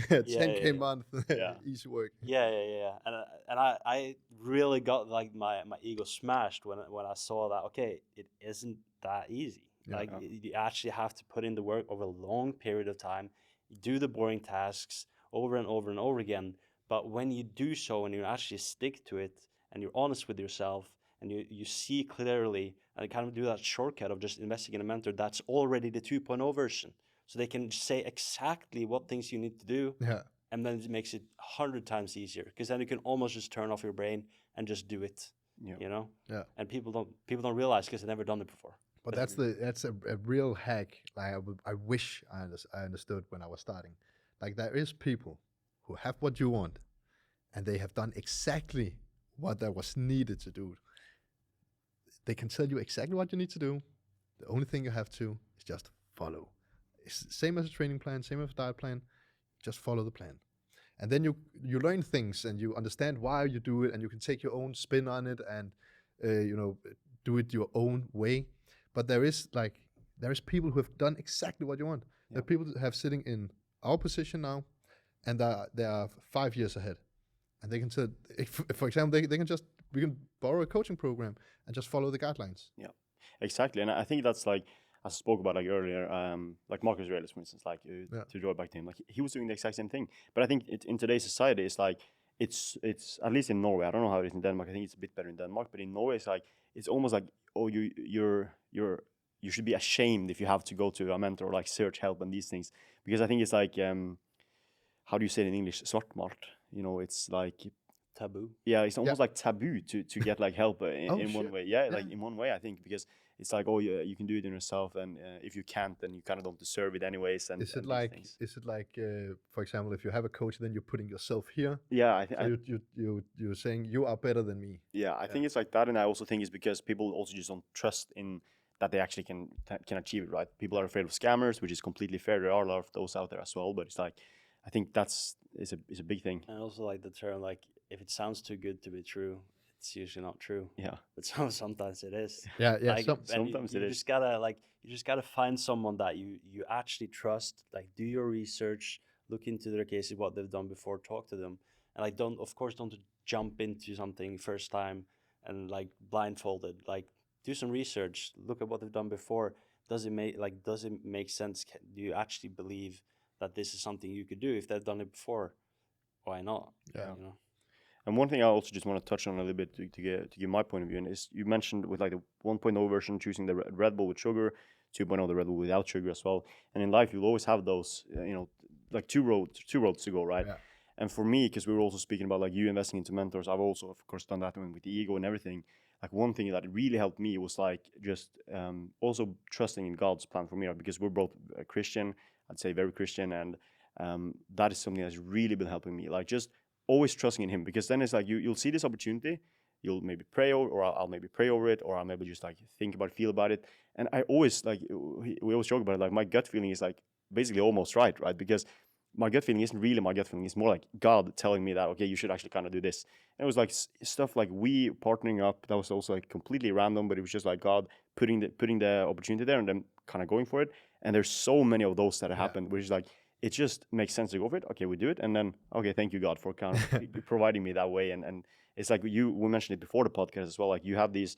S3: Yeah,
S2: 10K
S3: yeah.
S2: month
S1: Yeah.
S2: easy work.
S3: Yeah. And I really got like my ego smashed when I saw that. Okay, it isn't that easy.
S2: Yeah.
S3: Like you actually have to put in the work over a long period of time, do the boring tasks over and over and over again. But when you do so and you actually stick to it and you're honest with yourself and you see clearly and kind of do that shortcut of just investing in a mentor, that's already the 2.0 version. So they can say exactly what things you need to do,
S2: Yeah,
S3: and then it makes it 100 times easier because then you can almost just turn off your brain and just do it.
S1: Yeah.
S3: You know.
S2: yeah.
S3: And people don't realize because they've never done it before.
S2: But that's a real hack. Like I wish I understood when I was starting. Like there is people who have what you want, and they have done exactly what that was needed to do. They can tell you exactly what you need to do. The only thing you have to is just follow. It's the same as a training plan, same as a diet plan. Just follow the plan. And then you learn things and you understand why you do it, and you can take your own spin on it and do it your own way. But there is people who have done exactly what you want. There are people that have sitting in our position now, and they are 5 years ahead, and they can say, for example, we can borrow a coaching program and just follow the guidelines.
S1: Yeah, exactly. And I think that's like, as I spoke about like earlier, like Marcus Aurelius, for instance, like to draw back to him, like he was doing the exact same thing. But I think in today's society, it's like it's at least in Norway. I don't know how it is in Denmark. I think it's a bit better in Denmark. But in Norway, it's almost like, oh, you should be ashamed if you have to go to a mentor or like search help and these things, because I think it's like how do you say it in English? Svartmalt. It's like
S3: Taboo.
S1: Yeah, it's almost like taboo to get like help in one
S2: shit.
S1: way. Yeah, like in one way, I think, because it's like, oh, you can do it in yourself, and if you can't, then you kind of don't deserve it anyways. And
S2: Is it
S1: these
S2: like
S1: things.
S2: For example, if you have a coach, then you're putting yourself here?
S1: Yeah,
S2: So you're saying you are better than me.
S1: I think it's like that, and I also think it's because people also just don't trust in that they actually can achieve it. Right? People are afraid of scammers, which is completely fair. There are a lot of those out there as well, but it's like, I think is a big thing.
S3: And also like the term, like if it sounds too good to be true, it's usually not true.
S1: Yeah,
S3: But sometimes it is.
S2: Yeah.
S3: Like,
S1: sometimes it is.
S3: You just gotta find someone that you actually trust. Like do your research, look into their cases, what they've done before, talk to them, and like don't jump into something first time and like blindfolded. Like do some research, look at what they've done before. Does it make sense? Do you actually believe that this is something you could do? If they've done it before, why not?
S2: Yeah.
S1: And one thing I also just want to touch on a little bit to give my point of view, and is you mentioned with like the 1.0 version, choosing the Red Bull with sugar, 2.0 the Red Bull without sugar as well. And in life, you'll always have those, like two roads to go, right?
S2: Yeah.
S1: And for me, because we were also speaking about like you investing into mentors, I've also of course done that with the ego and everything. Like one thing that really helped me was like just also trusting in God's plan for me, right? Because we're both Christian, I'd say very Christian, and that is something that's really been helping me. Like just always trusting in Him, because then it's like you'll see this opportunity, you'll maybe pray over, or I'll maybe pray over it, or I'll maybe just like think about it, feel about it. And I always we always joke about it, like my gut feeling is like basically almost right? Because my gut feeling isn't really my gut feeling. It's more like God telling me that, okay, you should actually kind of do this. And it was like stuff like we partnering up. That was also like completely random, but it was just like God putting the opportunity there and then kind of going for it. And there's so many of those that have happened, which is like, it just makes sense to go for it. Okay, we do it. And then, okay, thank you, God, for kind of providing me that way. And it's like we mentioned it before the podcast as well. Like you have these,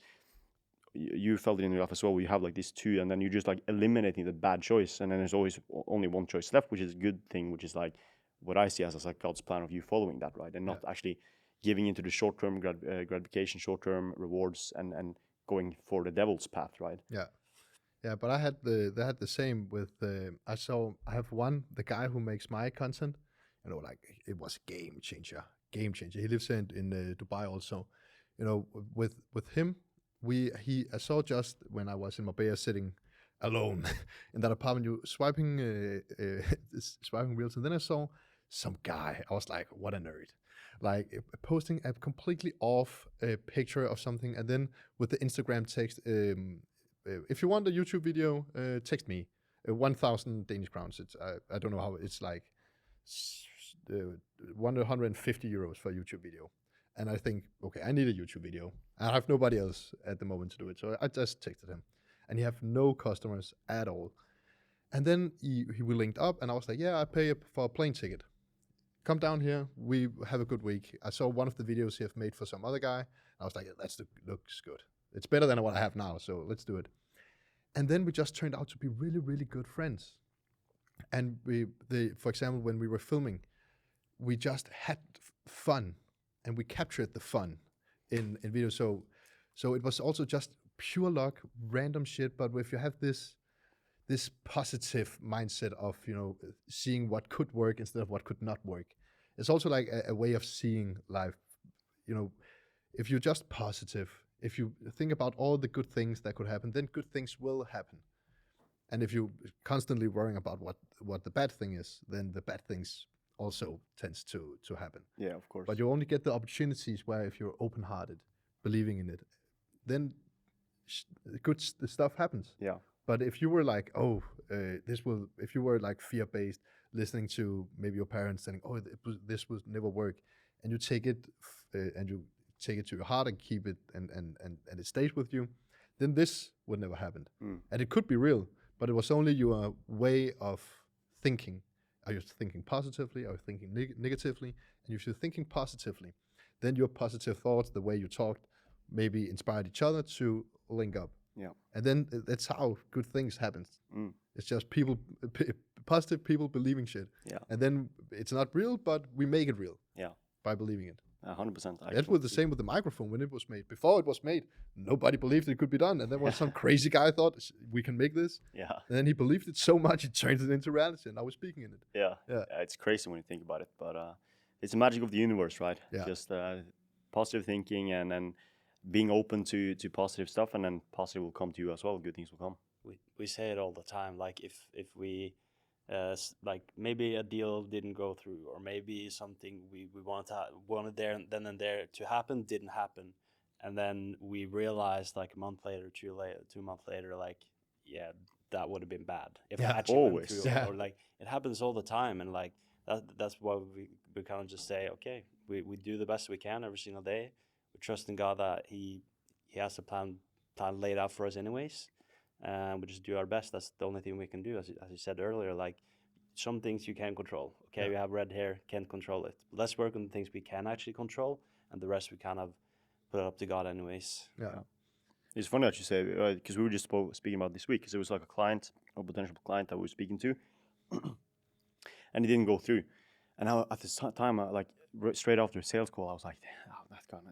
S1: you felt it in your life as well. We have like these two, and then you're just like eliminating the bad choice, and then there's always only one choice left, which is a good thing, which is like what I see as like God's plan of you following that, right, and not actually giving into the short-term gratification, short-term rewards, and going for the devil's path, right?
S2: Yeah, but I had the same with I have the guy who makes my content, like it was a game changer. He lives in Dubai also, with him. I saw just when I was in Marbella sitting alone in that apartment, you swiping reels, and then I saw some guy. I was like, what a nerd. Like posting a completely off picture of something, and then with the Instagram text, if you want a YouTube video, text me 1,000 Danish crowns. It's I don't know how it's like 150 euros for a YouTube video. And I think, okay, I need a YouTube video. I have nobody else at the moment to do it. So I just texted him. And he have no customers at all. And then we linked up, and I was like, yeah, I pay for a plane ticket. Come down here. We have a good week. I saw one of the videos he have made for some other guy. I was like, yeah, that looks good. It's better than what I have now, so let's do it. And then we just turned out to be really, really good friends. And for example, when we were filming, we just had fun, and we captured the fun in video. So it was also just pure luck, random shit. But if you have this positive mindset of, you know, seeing what could work instead of what could not work, it's also like a way of seeing life. You know, if you're just positive, if you think about all the good things that could happen, then good things will happen. And if you're constantly worrying about what the bad thing is, then the bad things also tends to happen.
S1: Yeah, of course.
S2: But you only get the opportunities where if you're open-hearted, believing in it, then good stuff happens.
S1: Yeah.
S2: But if you were like, if you were like fear-based, listening to maybe your parents saying, oh, this will never work, and you take it to your heart and keep it, and it stays with you, then this would never happen. And it could be real, but it was only your way of thinking. Are you thinking positively? Are you thinking negatively? And if you're thinking positively, then your positive thoughts, the way you talked, maybe inspired each other to link up.
S1: Yeah.
S2: And then that's how good things happen. It's just positive people believing shit.
S1: Yeah.
S2: And then it's not real, but we make it real.
S1: Yeah.
S2: By believing it.
S1: 100%.
S2: That was the same with the microphone when it was made. Before it was made, nobody believed it could be done. And then some crazy guy thought, we can make this.
S1: Yeah.
S2: And then he believed it so much, he turned it into reality. And now we're speaking in it.
S1: Yeah. It's crazy when you think about it. But it's the magic of the universe, right?
S2: Yeah.
S1: Just positive thinking and being open to positive stuff. And then positive will come to you as well. Good things will come.
S3: We say it all the time. Like if we... like maybe a deal didn't go through, or maybe something we wanted there and there to happen didn't happen, and then we realized like a month later, 2 months later, like, yeah, that would have been bad if it actually went through. Or like it happens all the time, and like that's why we kind of just say, okay, we do the best we can every single day. We trust in God that he has the plan laid out for us anyways. We just do our best. That's the only thing we can do. As you said earlier, like some things you can control. Okay, we have red hair, can't control it. Let's work on the things we can actually control, and the rest we kind of put it up to God anyways.
S1: Yeah. It's funny that you say, because we were just speaking about this week, because it was like a client, a potential client that we were speaking to, and it didn't go through. And at the time, straight after a sales call, I was like, oh,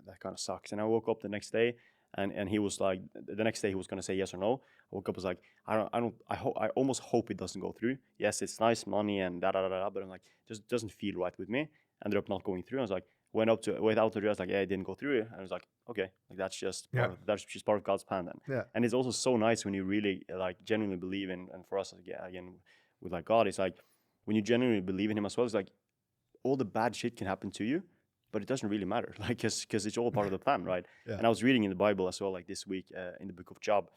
S1: that kind of sucks. And I woke up the next day, and he was like, the next day he was gonna say yes or no. I woke up, was like, I almost hope it doesn't go through. Yes, it's nice money and but I'm like, just doesn't feel right with me. Ended up not going through. I was like, went out to I was like, yeah, it didn't go through. And I was like, okay, like that's just part of God's plan then.
S2: Yeah.
S1: And it's also so nice when you really like genuinely believe in, and for us again with like God, it's like when you genuinely believe in Him as well. It's like all the bad shit can happen to you, but it doesn't really matter, like, because it's all part of the plan, right?
S2: Yeah.
S1: And I was reading in the Bible as well, like this week in the book of Job,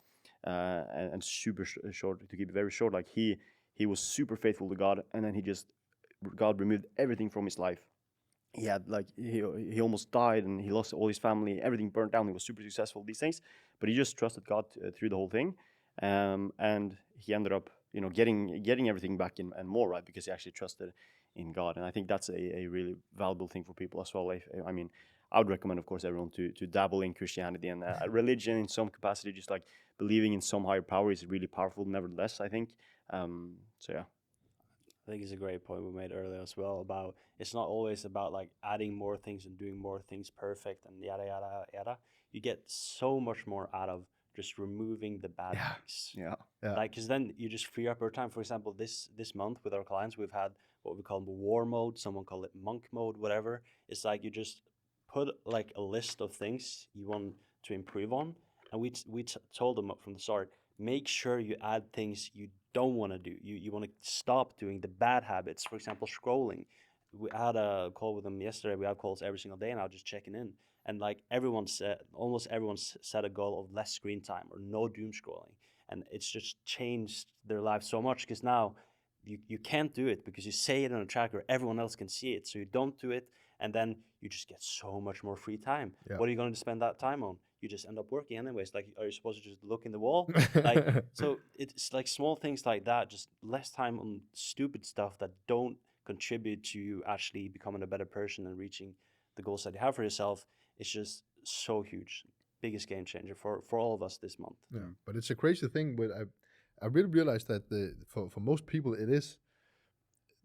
S1: and super short, to keep it very short, like he was super faithful to God, and then God removed everything from his life. He had like he almost died, and he lost all his family, everything burned down. He was super successful, these things, but he just trusted God through the whole thing, and he ended up, you know, getting everything back and more, right? Because he actually trusted in God. And I think that's a really valuable thing for people as well. I mean, I would recommend, of course, everyone to dabble in Christianity and religion in some capacity. Just like believing in some higher power is really powerful, nevertheless, I think. So yeah.
S3: I think it's a great point we made earlier as well about it's not always about like adding more things and doing more things perfect and yada yada yada. You get so much more out of just removing the bad things.
S1: Yeah.
S3: Like, because then you just free up your time. For example, this month with our clients, we've had what we call war mode. Someone call it monk mode, whatever. It's like you just put like a list of things you want to improve on, and we told them from the start, make sure you add things you don't want to do. You want to stop doing the bad habits. For example, scrolling. We had a call with them yesterday. We have calls every single day, and I was just checking in. And like almost everyone set a goal of less screen time or no doom scrolling. And it's just changed their life so much, because now you can't do it because you say it on a tracker, everyone else can see it, so you don't do it, and then you just get so much more free time.
S2: Yeah.
S3: What are you going to spend that time on? You just end up working anyways. Like, are you supposed to just look in the wall? Like, so it's like small things like that, just less time on stupid stuff that don't contribute to you actually becoming a better person and reaching the goals that you have for yourself. It's just so huge. Biggest game changer for all of us this month.
S2: Yeah, but it's a crazy thing. But I really realized that for most people it is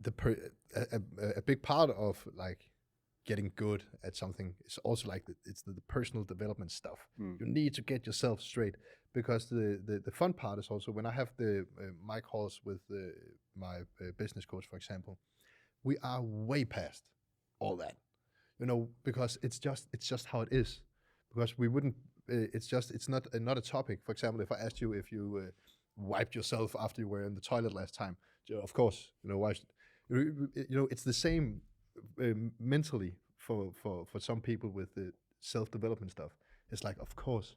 S2: a big part of like getting good at something. It's also like it's the personal development stuff. You need to get yourself straight, because the fun part is also when I have the my calls with my business coach, for example, we are way past all that, because it's just how it is. Because we wouldn't. It's not a topic. For example, if I asked you if you wiped yourself after you were in the toilet last time, of course, why? It's the same mentally for some people with the self-development stuff. It's like, of course,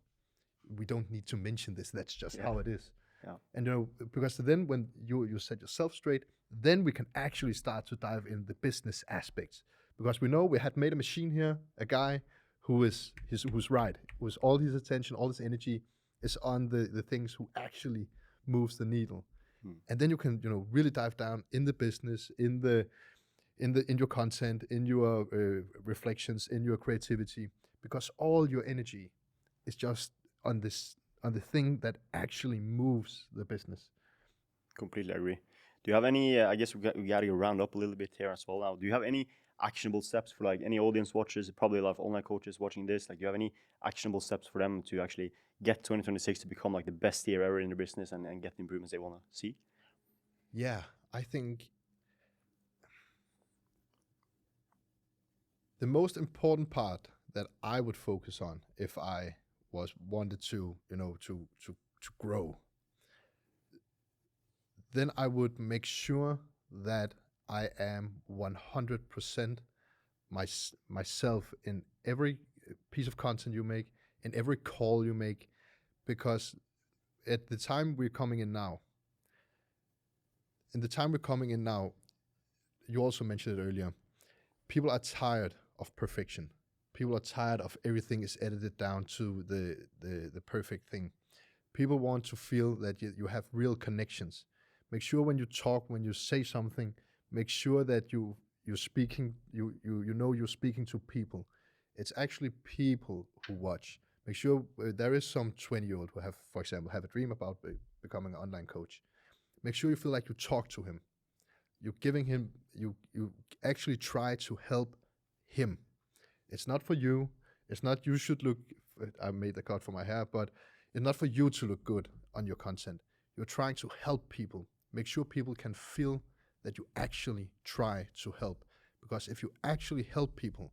S2: we don't need to mention this. That's just how it is.
S1: Yeah.
S2: And because then when you set yourself straight, then we can actually start to dive in the business aspects. Because we know we had made a machine here, a guy who's right, who's all his attention, all his energy is on the things who actually moves the needle. And then you can really dive down in the business, in your content, in your reflections, in your creativity, because all your energy is just on the thing that actually moves the business.
S1: Completely agree. Do you have any? I guess we got to round up a little bit here as well now. Do you have any actionable steps for like any audience watchers, probably a lot of online coaches watching this? Like, do you have any actionable steps for them to actually get 2026 to become like the best year ever in their business and get the improvements they want to see?
S2: Yeah, I think the most important part that I would focus on if I wanted to grow, then I would make sure that I am 100% myself in every piece of content you make, in every call you make, because at the time we're coming in now, you also mentioned it earlier, people are tired of perfection. People are tired of everything is edited down to the perfect thing. People want to feel that you have real connections. Make sure when you talk, when you say something, make sure that you're speaking to people. It's actually people who watch. Make sure there is some 20-year-old who have, for example, have a dream about becoming an online coach. Make sure you feel like you talk to him. You're giving him, you actually try to help him. It's not for you. It's not you should look, I made the cut for my hair, but it's not for you to look good on your content. You're trying to help people. Make sure people can feel that you actually try to help. Because if you actually help people,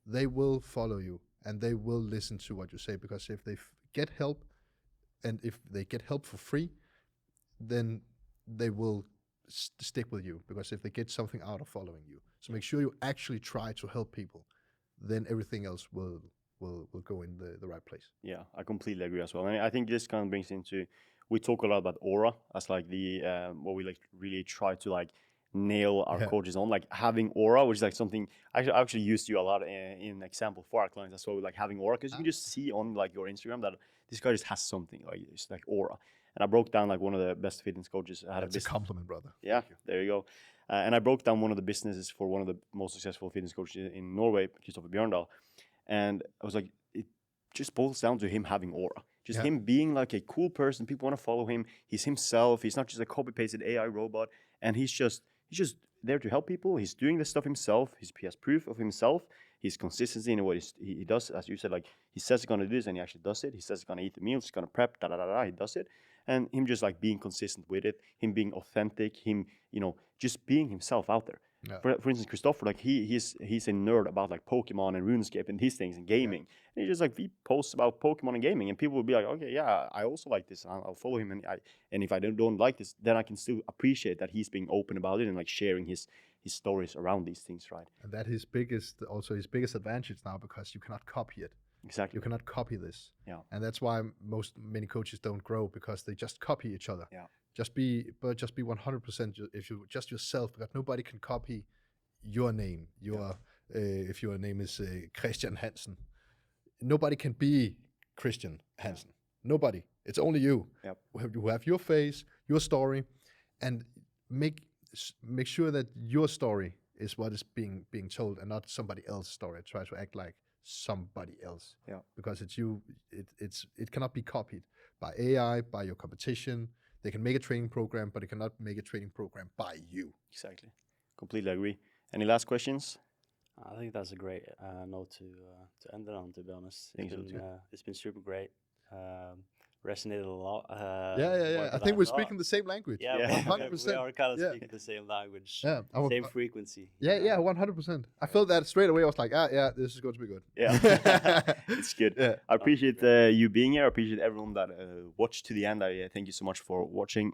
S2: they will follow you and they will listen to what you say. Because if they get help, and if they get help for free, then they will stick with you. Because if they get something out of following you. So make sure you actually try to help people. Then everything else will go in the right place.
S1: Yeah, I completely agree as well. And I think this kind of brings into, we talk a lot about aura as like the what we like really try to like nail our coaches on, like having aura, which is like something I actually used you a lot in example for our clients as well, like having aura, because you can just see on like your Instagram that this guy just has something, like it's like aura. And I broke down like one of the best fitness coaches.
S2: That's a compliment, brother.
S1: Yeah, there you go. And I broke down one of the businesses for one of the most successful fitness coaches in Norway, Kristoffer Bjørndal. And I was like, it just boils down to him having aura. Just him being like a cool person. People want to follow him. He's himself. He not just a copy-pasted AI robot. And he's just there to help people. He's doing this stuff himself. He has proof of himself. His consistency in what he does. As you said, like he says he's going to do this and he actually does it. He says he's going to eat the meals. He's going to prep, he does it. And him just like being consistent with it. Him being authentic. Him, just being himself out there. Yeah. For instance, Kristoffer, like he's a nerd about like Pokemon and RuneScape and these things and gaming. Yeah. And he just like he posts about Pokemon and gaming, and people will be like, okay, yeah, I also like this. I'll follow him, and if I don't like this, then I can still appreciate that he's being open about it and like sharing his stories around these things, right?
S2: And that his biggest advantage now, because you cannot copy it.
S1: Exactly.
S2: You cannot copy this.
S1: Yeah.
S2: And that's why many coaches don't grow, because they just copy each other.
S1: Yeah.
S2: Just be 100%. If you just yourself, because nobody can copy your name. If your name is Christian Hansen, nobody can be Christian Hansen. Nobody. It's only you.
S1: Yep.
S2: You have your face, your story, and make sure that your story is what is being told, and not somebody else's story. Try to act like somebody else.
S1: Yeah.
S2: Because it's you. It cannot be copied by AI, by your competition. They can make a training program, but they cannot make a training program by you.
S1: Exactly. Completely agree. Any last questions?
S3: I think that's a great note to end it on. To be honest, it's been super great. Resonated a lot.
S2: I think we're speaking the same language.
S3: Yeah,
S2: 100%.
S3: we are kind of speaking the same language.
S2: Yeah,
S3: same frequency.
S2: Yeah, 100%. I felt that straight away. I was like, this is going to be good.
S1: Yeah, it's good.
S2: Yeah.
S1: I appreciate you being here. I appreciate everyone that watched to the end. I thank you so much for watching.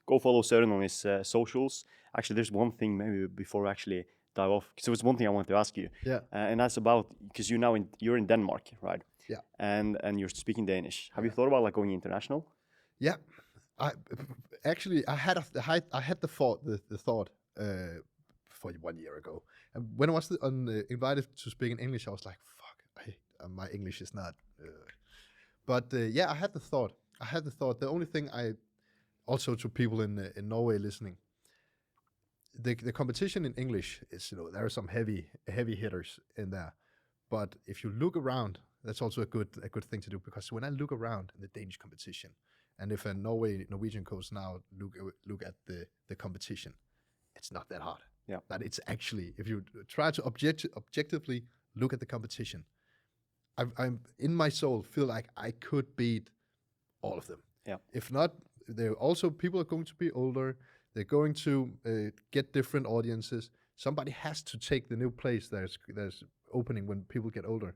S1: Go follow Søren on his socials. Actually, there's one thing maybe before we actually dive off, because there was one thing I wanted to ask you.
S2: Yeah.
S1: And that's about, because you're in Denmark, right?
S2: Yeah.
S1: And you're speaking Danish. Have you thought about like going international?
S2: Yeah. I had the thought for 1 year ago, and when I was invited to speak in English, I was like, "Fuck, my English is not." But I had the thought. The only thing also to people in Norway listening, the competition in English is, there are some heavy hitters in there, but if you look around, that's also a good thing to do, because when I look around in the Danish competition, and if a Norwegian coach now look at the competition, it's not that hard.
S1: Yeah.
S2: But it's actually, if you try to objectively look at the competition, I'm in my soul feel like I could beat all of them.
S1: Yeah.
S2: If not, people are going to be older. They're going to get different audiences. Somebody has to take the new place there's opening when people get older.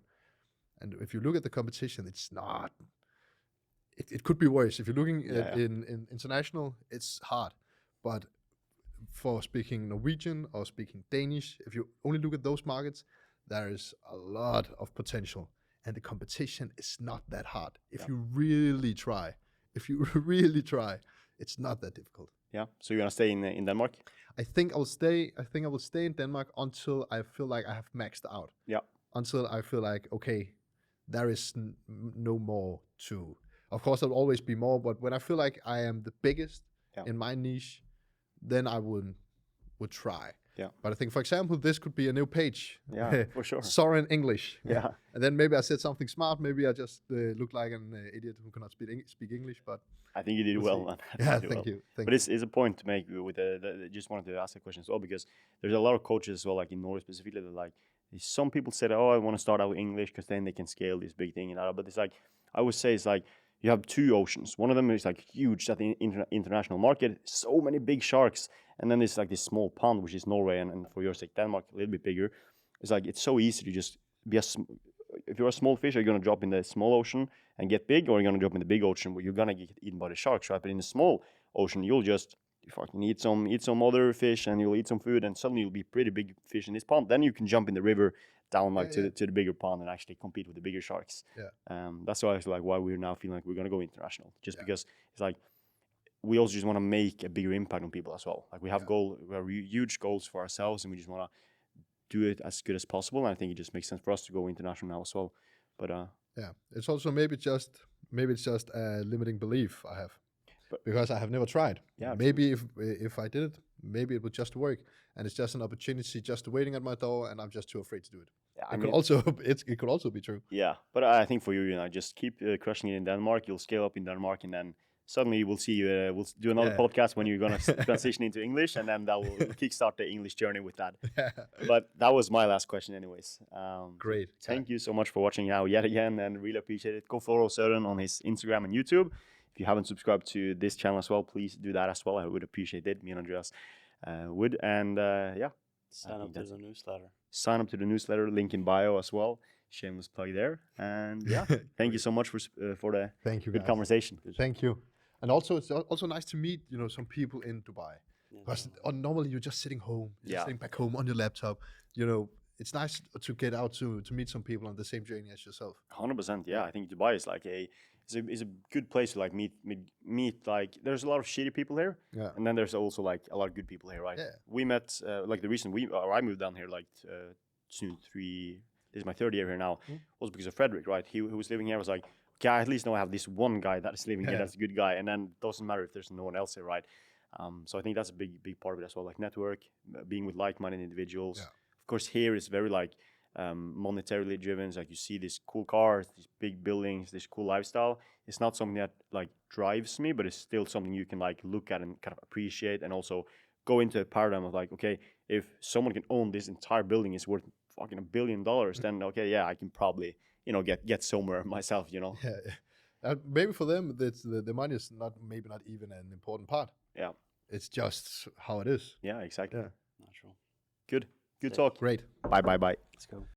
S2: And if you look at the competition, it's not. It could be worse. If you're looking in international, it's hard. But for speaking Norwegian or speaking Danish, if you only look at those markets, there is a lot of potential. And the competition is not that hard. If you really try, it's not that difficult.
S1: Yeah. So you're gonna stay in Denmark?
S2: I think I will stay in Denmark until I feel like I have maxed out.
S1: Yeah.
S2: Until I feel like, okay, there is no more to. Of course, there'll always be more, but when I feel like I am the biggest in my niche, then I would try.
S1: Yeah.
S2: But I think, for example, this could be a new page.
S1: Yeah, for sure.
S2: Søren English.
S1: Yeah.
S2: And then maybe I said something smart. Maybe I just look like an idiot who cannot speak English. But
S1: I think you did well, man.
S2: Yeah, thank you.
S1: But it's a point to make with just wanted to ask a question as well, because there's a lot of coaches as well, like in Norway specifically, that like some people said, oh, I want to start out with English because then they can scale this big thing and that. But it's like, I would say it's like you have two oceans. One of them is like huge at the international market, so many big sharks. And then there's like this small pond, which is Norway, and for your sake, Denmark, a little bit bigger. It's like, it's so easy to just be if you're a small fish, are you going to drop in the small ocean and get big, or are you going to drop in the big ocean where you're going to get eaten by the sharks, right? But in the small ocean, you'll just fucking eat some other fish, and you'll eat some food, and suddenly you'll be pretty big fish in this pond. Then you can jump in the river down to the bigger pond and actually compete with the bigger sharks.
S2: Yeah.
S1: That's why I feel like why we're now feeling like we're going to go international, just because it's like we also just want to make a bigger impact on people as well. Like we have huge goals for ourselves, and we just want to do it as good as possible. And I think it just makes sense for us to go international now as well. But
S2: it's also maybe it's just a limiting belief I have, because I have never tried.
S1: Yeah,
S2: maybe if I did it, maybe it would just work, and it's just an opportunity just waiting at my door, and I'm just too afraid to do it. Yeah, it could also be true.
S1: Yeah, but I think for you, just keep crushing it in Denmark. You'll scale up in Denmark, and then suddenly we'll see you. We'll do another podcast when you're gonna transition into English, and then that will kickstart the English journey with that. But that was my last question, anyways.
S2: Great.
S1: Thank you so much for watching now yet again, and really appreciate it. Go follow Søren on his Instagram and YouTube. If you haven't subscribed to this channel as well, please do that as well. I would appreciate it. Me and Andreas would, and
S3: sign up to the newsletter.
S1: Sign up to the newsletter. Link in bio as well. Shameless plug there. And thank you so much for the good conversation.
S2: Thank you. And also, it's also nice to meet, some people in Dubai. Because normally you're just sitting home, sitting back home on your laptop. it's nice to get out to meet some people on the same journey as yourself.
S1: 100%. Yeah, I think Dubai is like is a good place to like meet like there's a lot of shitty people here,
S2: Yeah.
S1: and then there's also like a lot of good people here, right?
S2: Yeah.
S1: We met like the reason I moved down here like soon 3. This is my 3rd year here now. Was because of Frederick, right? He who was living here was like, okay, I at least know I have this one guy that is living here that's a good guy, and then it doesn't matter if there's no one else here, right? So I think that's a big part of it as well, like network, being with like-minded individuals.
S2: Yeah.
S1: Of course, here it's very like monetarily driven. It's like you see these cool cars, these big buildings, this cool lifestyle. It's not something that like drives me, but it's still something you can like look at and kind of appreciate, and also go into a paradigm of like, okay, if someone can own this entire building, is worth fucking $1 billion, then okay, yeah, I can probably get somewhere myself,
S2: Yeah. Maybe for them, the money is not even an important part.
S1: Yeah.
S2: It's just how it is.
S1: Yeah, exactly.
S2: Yeah.
S3: Natural.
S1: Good
S3: Sick.
S1: talk.
S2: Great.
S1: Bye.
S3: Let's go.